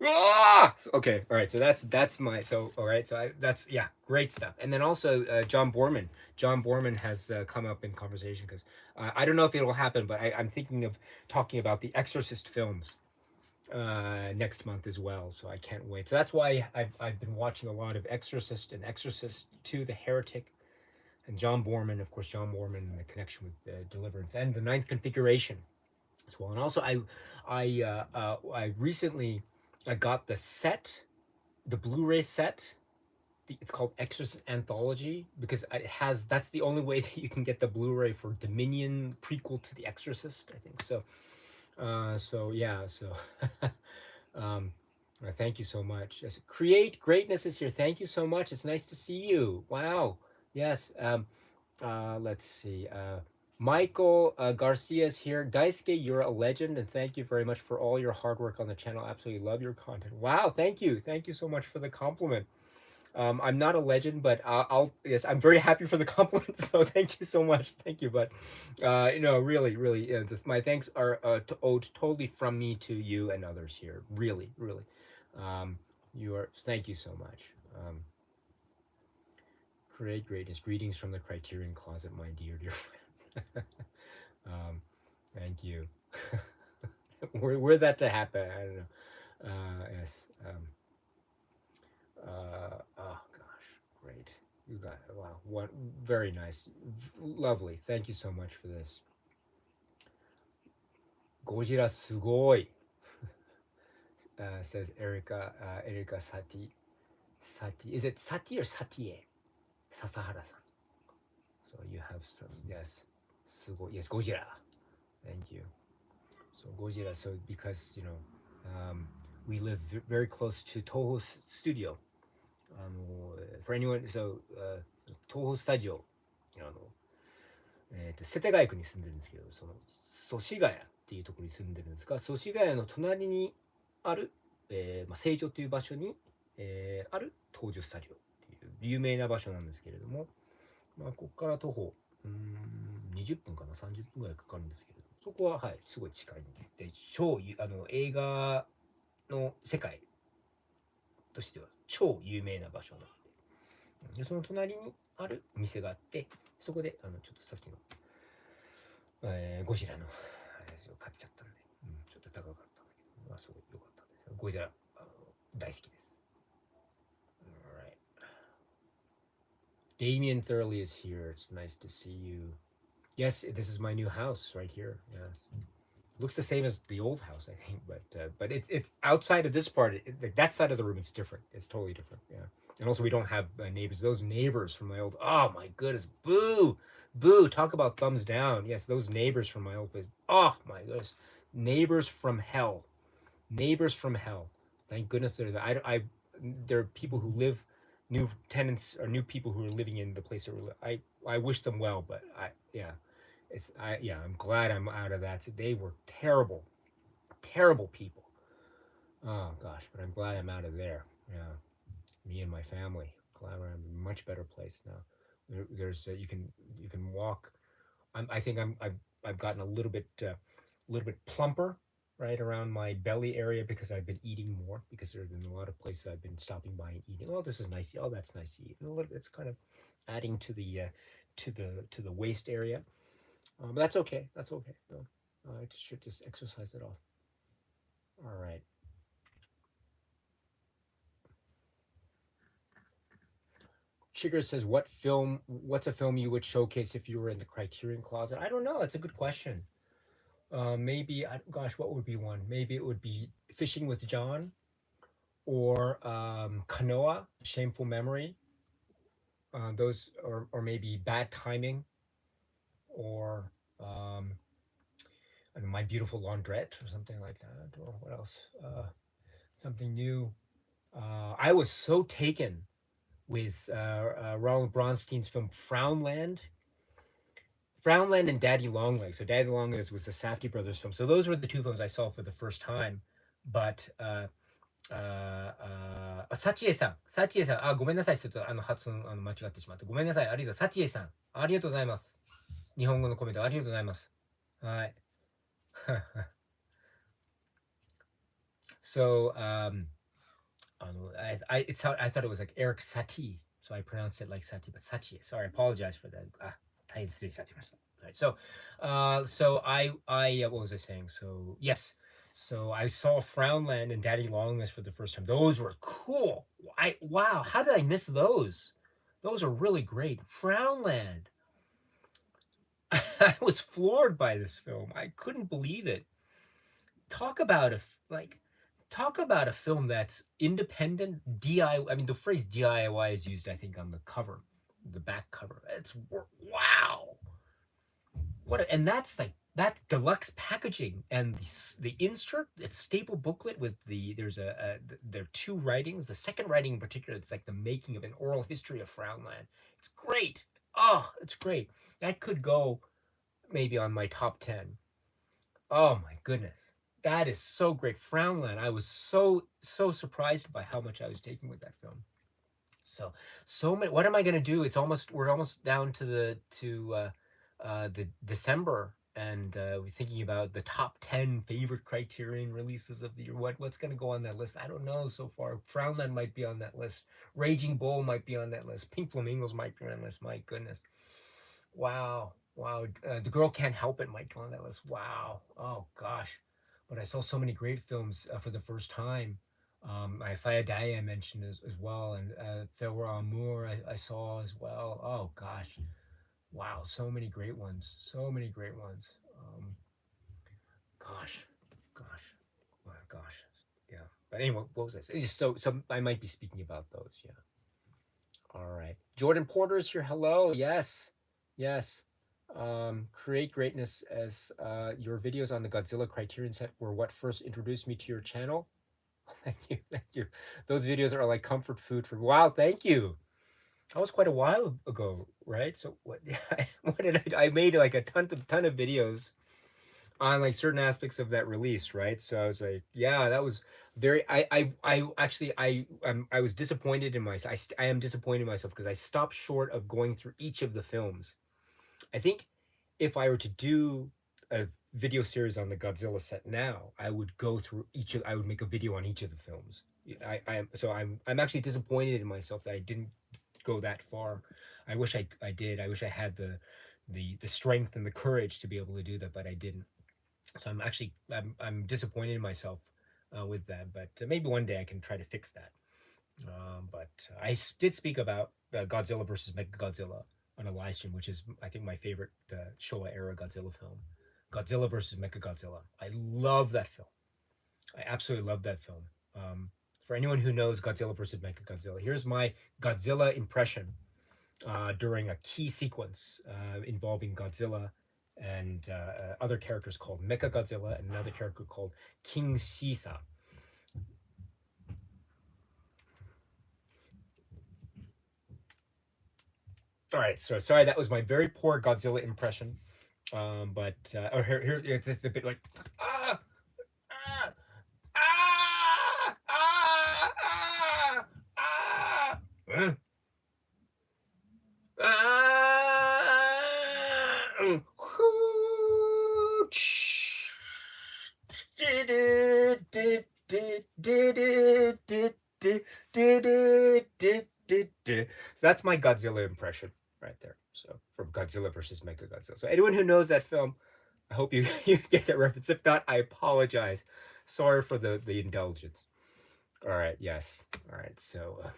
S1: Ah! Okay, all right. So that's my so all right. So that's yeah, great stuff. And then also John Borman. John Borman has come up in conversation because I don't know if it will happen, but I'm thinking of talking about the Exorcist films next month as well. So I can't wait. So that's why I've been watching a lot of Exorcist and Exorcist 2, The Heretic, and John Borman, of course, John Borman and the connection with Deliverance and the Ninth Configuration as well. And also I recently I got the set, the Blu-ray set. It's called Exorcist Anthology because it has that's the only way that you can get the Blu-ray for Dominion prequel to The Exorcist, I think. So yeah, so um thank you so much. Yes, Create Greatness is here. Thank you so much. It's nice to see you. Wow. Yes. Let's see. Michael Garcia is here. Daisuke, you're a legend, and thank you very much for all your hard work on the channel. Absolutely love your content. Wow, thank you. Thank you so much for the compliment. I'm not a legend, but yes, I'm very happy for the compliment. So thank you so much. Thank you. But really, my thanks are owed totally from me to you and others here. Really, really. You are. Thank you so much. Create greatness. Greetings from the Criterion closet, my dear friends. Thank you. Were that to happen? I don't know. Yes. Oh gosh, great. You got wow. What very nice, lovely. Thank you so much for this. Gojira sugoi, says Erica. Erica Sati. Sati. Is it Sati or Satie? Sasahara-san. So you have some yes. Sugoi. Yes, Gojira. Thank you. So Gojira. So because we live very close to Toho's studio. For anyone, so Toho Studio, 世田谷区に住んでるんですけど、その祖師ヶ谷っていうところに住んでるんですが、祖師ヶ谷の隣にある、成城という場所に、ある東樹スタジオっていう有名な場所なんですけれども、ここから徒歩20分かな30分ぐらいかかるんですけれども、そこははいすごい近いんで、超映画の世界としては超有名な場所なんで、その隣にあるお店があって、そこでちょっとさっきの、ゴジラの買っちゃったんで、ちょっと高かったんだけど、すごい良かったんです。ゴジラ大好きです。Alright. Damien Thurley is here. It's nice to see you. Yes, this is my new house right here. Yes. Looks the same as the old house, I think, but it's outside of this part. That side of the room, it's different. It's totally different. Yeah, and also we don't have neighbors. Those neighbors from my old. Oh my goodness, boo, boo. Talk about thumbs down. Yes, those neighbors from my old place. Oh my goodness, neighbors from hell. Neighbors from hell. Thank goodness they're there. There are people who live, new tenants or new people who are living in the place that I wish them well, but yeah. I'm glad I'm out of that. They were terrible, terrible people. Oh gosh, but I'm glad I'm out of there. Yeah, me and my family. Glad we're in a much better place now. There's you can walk. I think I've gotten a little bit plumper right around my belly area because I've been eating more because there have been a lot of places I've been stopping by and eating. Oh, this is nice. Oh, that's nice to eat. It's kind of adding to the waist area. But that's okay. That's okay. No, I should just exercise it off. All right. Chigger says, what's a film you would showcase if you were in the Criterion closet? I don't know. That's a good question. Maybe, gosh, what would be one? Maybe it would be Fishing with John or Kanoa, Shameful Memory. Those, or maybe Bad Timing or My Beautiful Laundrette or something like that. Or what else? Something new. I was so taken with Ronald Bronstein's film Frownland. Frownland and Daddy Longlegs. So Daddy Longlegs was the Safdie brothers film. So those were the two films I saw for the first time. But サチエさん、サチエさん、ごめんなさい、ちょっと発音間違ってしまって、ごめんなさい、ありがとう、サチエさん、ありがとうございます。日本語のコメントありがとうございます。はい。So I thought it was like Eric Satie, so I pronounced it like Satie, but Satie. Sorry, I apologize for that. Right. So what was I saying? So yes, so I saw Frownland and Daddy Longlegs for the first time. Those were cool. Wow, how did I miss those? Those are really great. Frownland. I was floored by this film. I couldn't believe it. Talk about talk about a film that's independent DIY. I mean, the phrase DIY is used, I think, on the cover, the back cover. It's wow. And that's like that deluxe packaging and the insert. It's staple booklet with there are two writings. The second writing in particular, it's like the making of an oral history of Frownland. It's great. Oh, it's great. That could go maybe on my top 10. Oh my goodness. That is so great. Frownland. I was so surprised by how much I was taking with that film. So many. What am I gonna do? We're almost down to the December, and we're thinking about the top 10 favorite Criterion releases of the year. What's gonna go on that list? I don't know so far. Frownland might be on that list. Raging Bull might be on that list. Pink Flamingos might be on that list. My goodness. Wow. Wow. The Girl Can't Help It might go on that list. Wow. Oh, gosh. But I saw so many great films for the first time. Fayadaya I mentioned as well, and Farewell Amour I saw as well. Oh, gosh. Wow. So many great ones. So many great ones. Gosh. Gosh. Oh, gosh. Yeah. But anyway, what was I saying? So I might be speaking about those. Yeah. All right. Jordan Porter's here. Hello. Yes. Yes. Create greatness as your videos on the Godzilla Criterion set were what first introduced me to your channel. Thank you. Thank you. Those videos are like comfort food for wow, thank you. That was quite a while ago, right? So what what did I made like a ton of videos on like certain aspects of that release, right? So I was like, yeah, that was very. I actually I was disappointed in myself. I am disappointed in myself because I stopped short of going through each of the films. I think if I were to do a video series on the Godzilla set now, I would go through each of. I would make a video on each of the films. I'm actually disappointed in myself that I didn't go that far. I wish I did. I wish I had the strength and the courage to be able to do that, but I didn't. So I'm disappointed in myself with that, but maybe one day I can try to fix that. But did speak about Godzilla versus Mechagodzilla on a live stream, which is I think my favorite Showa era Godzilla film. Godzilla versus Mechagodzilla. I love that film. I absolutely love that film. For anyone who knows Godzilla versus Mechagodzilla, here's my Godzilla impression during a key sequence involving Godzilla and other characters called Mecha Godzilla and another character called King Shisa. All right, so sorry that was my very poor Godzilla impression, but here it's a bit like ah ah ah ah ah ah. So that's my Godzilla impression right there. So from Godzilla versus Mechagodzilla. So anyone who knows that film, I hope you you get that reference. If not, I apologize. Sorry for the indulgence. All right. Yes. All right. So.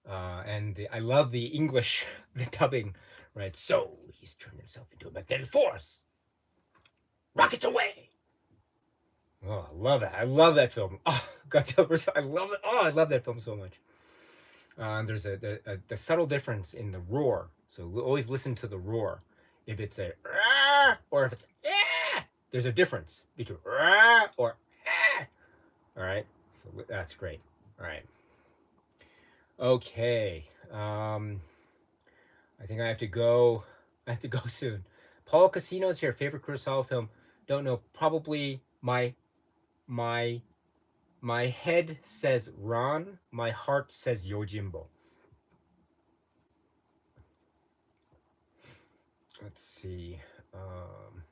S1: I love the English, the dubbing, right? So he's turned himself into a magnetic force. Rockets away! Oh, I love that. I love that film. Oh, Godzilla vs. I love it. Oh, I love that film so much. There's the subtle difference in the roar. So we always listen to the roar. If it's a or if it's there's a difference between or all right. So that's great. All right. Okay. I think I have to go. I have to go soon. Paul Casino's here. Favorite Kurosawa film? Don't know. Probably my my head says Ron. My heart says Yojimbo. Let's see. Um,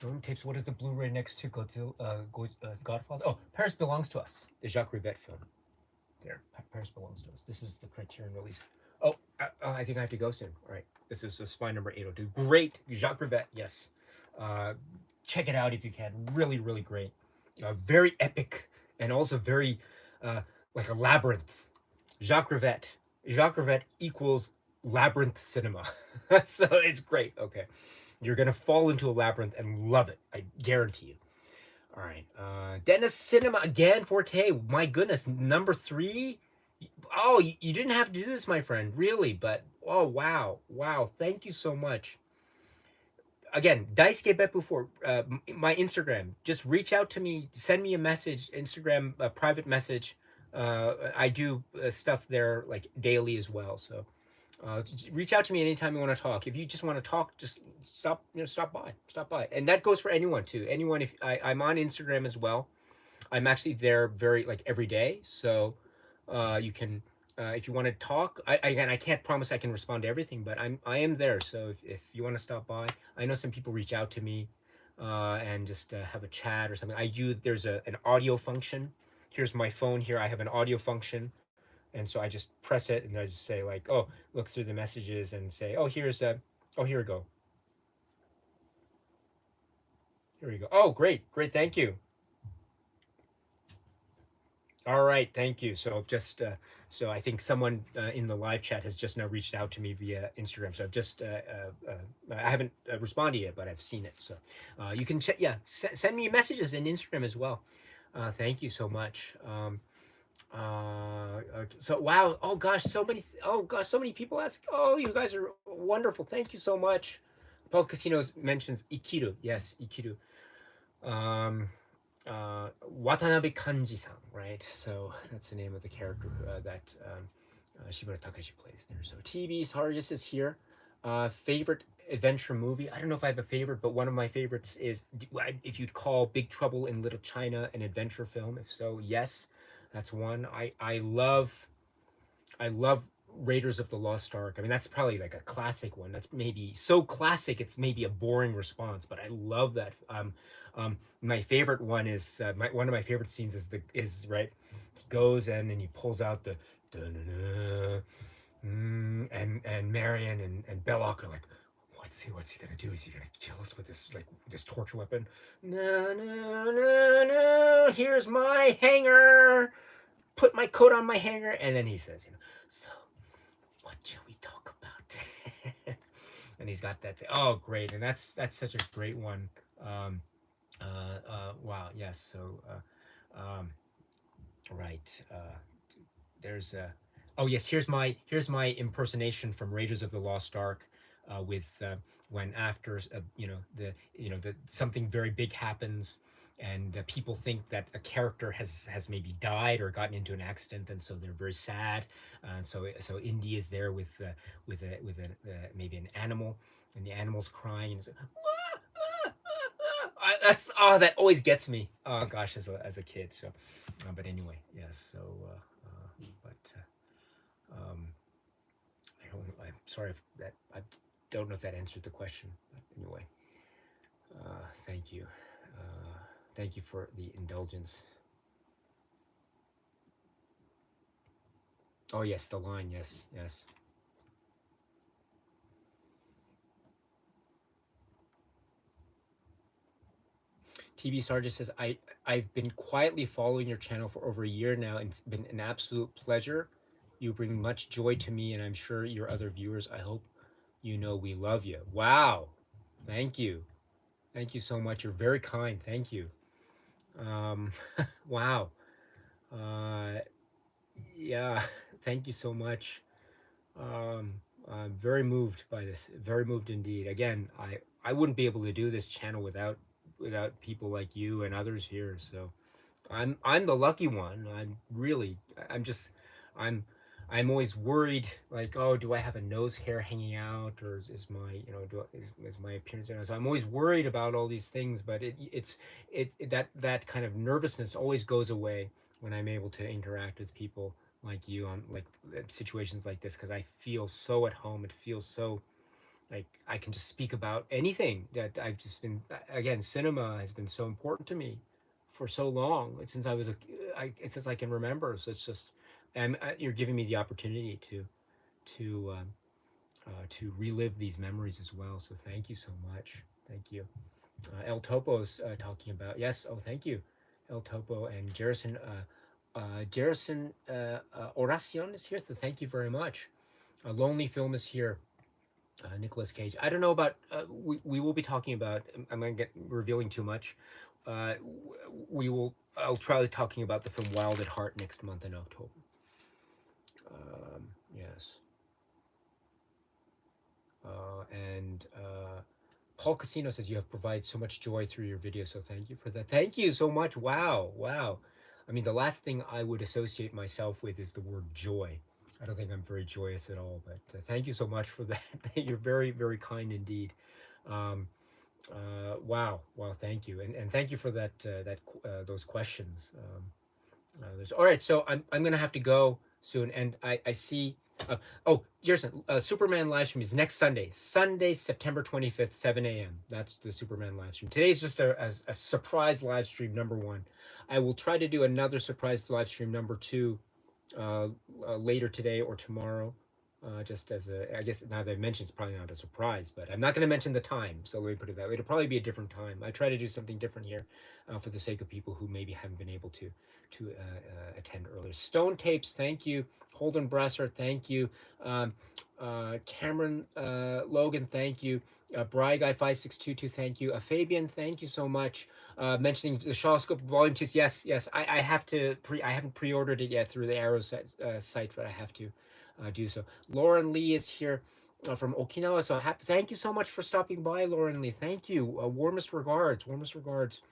S1: Stone tapes. What is the Blu-ray next to Godzilla? Godfather. Oh, Paris Belongs to Us. The Jacques Rivette film. There, Paris Belongs to Us. This is the Criterion release. Oh, I think I have to go soon. All right, this is spy number 802. Great, Jacques Rivette. Yes, uh, check it out if you can. Really, really great. Very epic and also very like a labyrinth. Jacques Rivette. Jacques Rivette equals labyrinth cinema. So it's great. Okay, you're gonna fall into a labyrinth and love it. I guarantee you. All right. Dennis Cinema again, 4K. My goodness, number 3. Oh, you didn't have to do this, my friend, really, but oh wow, wow. Thank you so much. Again, Daisuke Beppu for my Instagram. Just reach out to me, send me a message, Instagram, a private message. I do stuff there like daily as well. So reach out to me anytime you want to talk. If you just want to talk, just stop by, and that goes for anyone too. Anyone, if I'm on Instagram as well. I'm actually there very like every day, so you can if you want to talk. Again, I can't promise I can respond to everything, but I am there. So if you want to stop by, I know some people reach out to me and just have a chat or something. I do. There's an audio function. Here's my phone here. I have an audio function, and so I just press it and I just say like, oh, look through the messages and say, oh, here's a, oh, here we go, here we go. Oh, great, great, thank you. All right, thank you. So just so I think someone in the live chat has just now reached out to me via Instagram. So I've just I haven't responded yet, but I've seen it. So you can check. Yeah, send me messages in Instagram as well. Thank you so much. So wow. Oh gosh, so many. Oh gosh, so many people ask. Oh, you guys are wonderful. Thank you so much. Paul Casinos mentions Ikiru. Yes, Ikiru. Um, Watanabe Kanji-san, right? So that's the name of the character that Shibura Takashi plays there. So TB Sargis is here. Favorite adventure movie? I don't know if I have a favorite, but one of my favorites is if you'd call Big Trouble in Little China an adventure film. If so, yes, that's one. I love Raiders of the Lost Ark. I mean, that's probably like a classic one. That's maybe so classic it's maybe a boring response, but I love that. My favorite one is one of my favorite scenes is right. He goes in and he pulls out the dun-dun-dun, and Marion and Belloc are like, what's he gonna do? Is he gonna kill us with this torture weapon? No, no, no, no. Here's my hanger. Put my coat on my hanger, and then he says, so what shall we talk about? And he's got that thing. Oh, great, and that's such a great one. Wow, yes. So, right. There's a. Oh yes, here's my impersonation from Raiders of the Lost Ark, with when after the something very big happens, and people think that a character has maybe died or gotten into an accident, and so they're very sad. So Indy is there with maybe an animal, and the animal's crying, and it's like, that always gets me. Oh gosh, as a kid. So, but anyway, yes. So, but um, I'm sorry if that. I don't know if that answered the question. But anyway, thank you. Thank you for the indulgence. Oh yes, the line. Yes, yes. TB Sargis says, I've been quietly following your channel for over a year now, and it's been an absolute pleasure. You bring much joy to me, and I'm sure your other viewers. I hope you know we love you. Wow. Thank you. Thank you so much. You're very kind. Thank you. Um, wow. Uh, yeah. Thank you so much. I'm very moved by this. Very moved indeed. Again, I wouldn't be able to do this channel without people like you and others here. So I'm the lucky one. I'm just I'm I'm always worried like, oh, do I have a nose hair hanging out, or is my is my appearance, so I'm always worried about all these things, but that kind of nervousness always goes away when I'm able to interact with people like you on like situations like this, because I feel so at home. It feels so like I can just speak about anything that I've just been. Again, cinema has been so important to me for so long since I was since I can remember. So it's just, and you're giving me the opportunity to relive these memories as well. So thank you so much. Thank you. El Topo's talking about, yes. Oh, thank you, El Topo. And Jerison, Oracion is here. So thank you very much. A Lonely Film is here. Nicolas Cage. I don't know about. We will be talking about. I'm going to get revealing too much. Uh, we will. I'll try talking about the film Wild at Heart next month in October. Yes. And Paul Casino says you have provided so much joy through your video, so thank you for that. Thank you so much. Wow, wow. I mean, the last thing I would associate myself with is the word joy. I don't think I'm very joyous at all, but thank you so much for that. You're very, very kind indeed. Um, wow, wow, thank you, and thank you for those questions. All right, so I'm gonna have to go soon, and I see. Oh, Jerson, Superman live stream is next Sunday, September 25th, 7 a.m. That's the Superman live stream. Today's just a surprise live stream number one. I will try to do another surprise live stream number two later today or tomorrow. Just as I guess now that I've mentioned, it's probably not a surprise, but I'm not going to mention the time. So let me put it that way. It'll probably be a different time. I try to do something different here for the sake of people who maybe haven't been able to attend earlier. Stone Tapes, thank you. Holden Bresser, thank you. Cameron Logan, thank you. Bry Guy 5622, thank you. Fabian, thank you so much. Mentioning the Shawscope Volume 2. Yes, yes. I have to I haven't pre-ordered it yet through the Arrow site, but I have to do so. Lauren Lee is here from Okinawa. So thank you so much for stopping by, Lauren Lee. Thank you. Warmest regards. Warmest regards.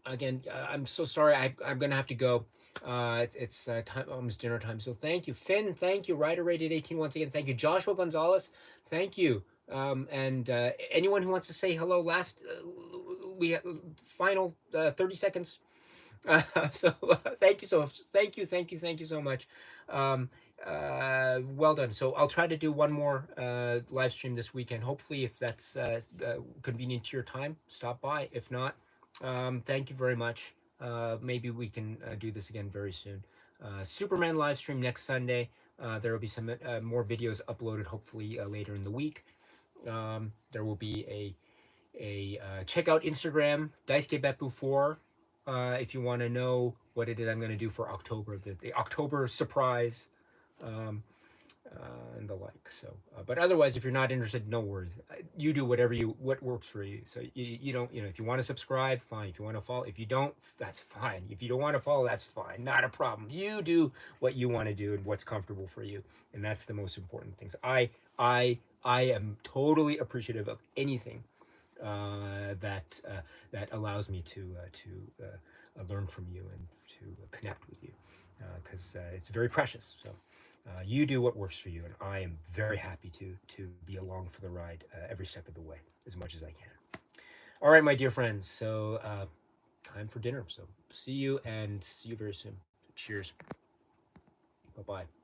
S1: Again, I'm so sorry. I'm gonna have to go. It's time, almost dinner time. So thank you, Finn. Thank you, Rider Rated 18 once again. Thank you, Joshua Gonzalez. Thank you, and anyone who wants to say hello. Last, we have final 30 seconds. So thank you so much. Thank you so much. Well done. So I'll try to do one more live stream this weekend. Hopefully, if that's convenient to your time, stop by. If not, thank you very much. Maybe we can do this again very soon. Superman live stream next Sunday. There will be some more videos uploaded hopefully later in the week. There will be a check out Instagram Daisuke Beppu 4 if you want to know what it is I'm going to do for October, the October surprise, um, and the like. So, but otherwise, if you're not interested, no worries. You do what works for you. So you don't, if you want to subscribe, fine. If you want to follow, if you don't, that's fine. If you don't want to follow, that's fine. Not a problem. You do what you want to do and what's comfortable for you, and that's the most important things. I am totally appreciative of anything that allows me to learn from you and to connect with you, because it's very precious. So you do what works for you, and I am very happy to be along for the ride every step of the way as much as I can. All right, my dear friends. So time for dinner. So see you very soon. Cheers. Bye bye.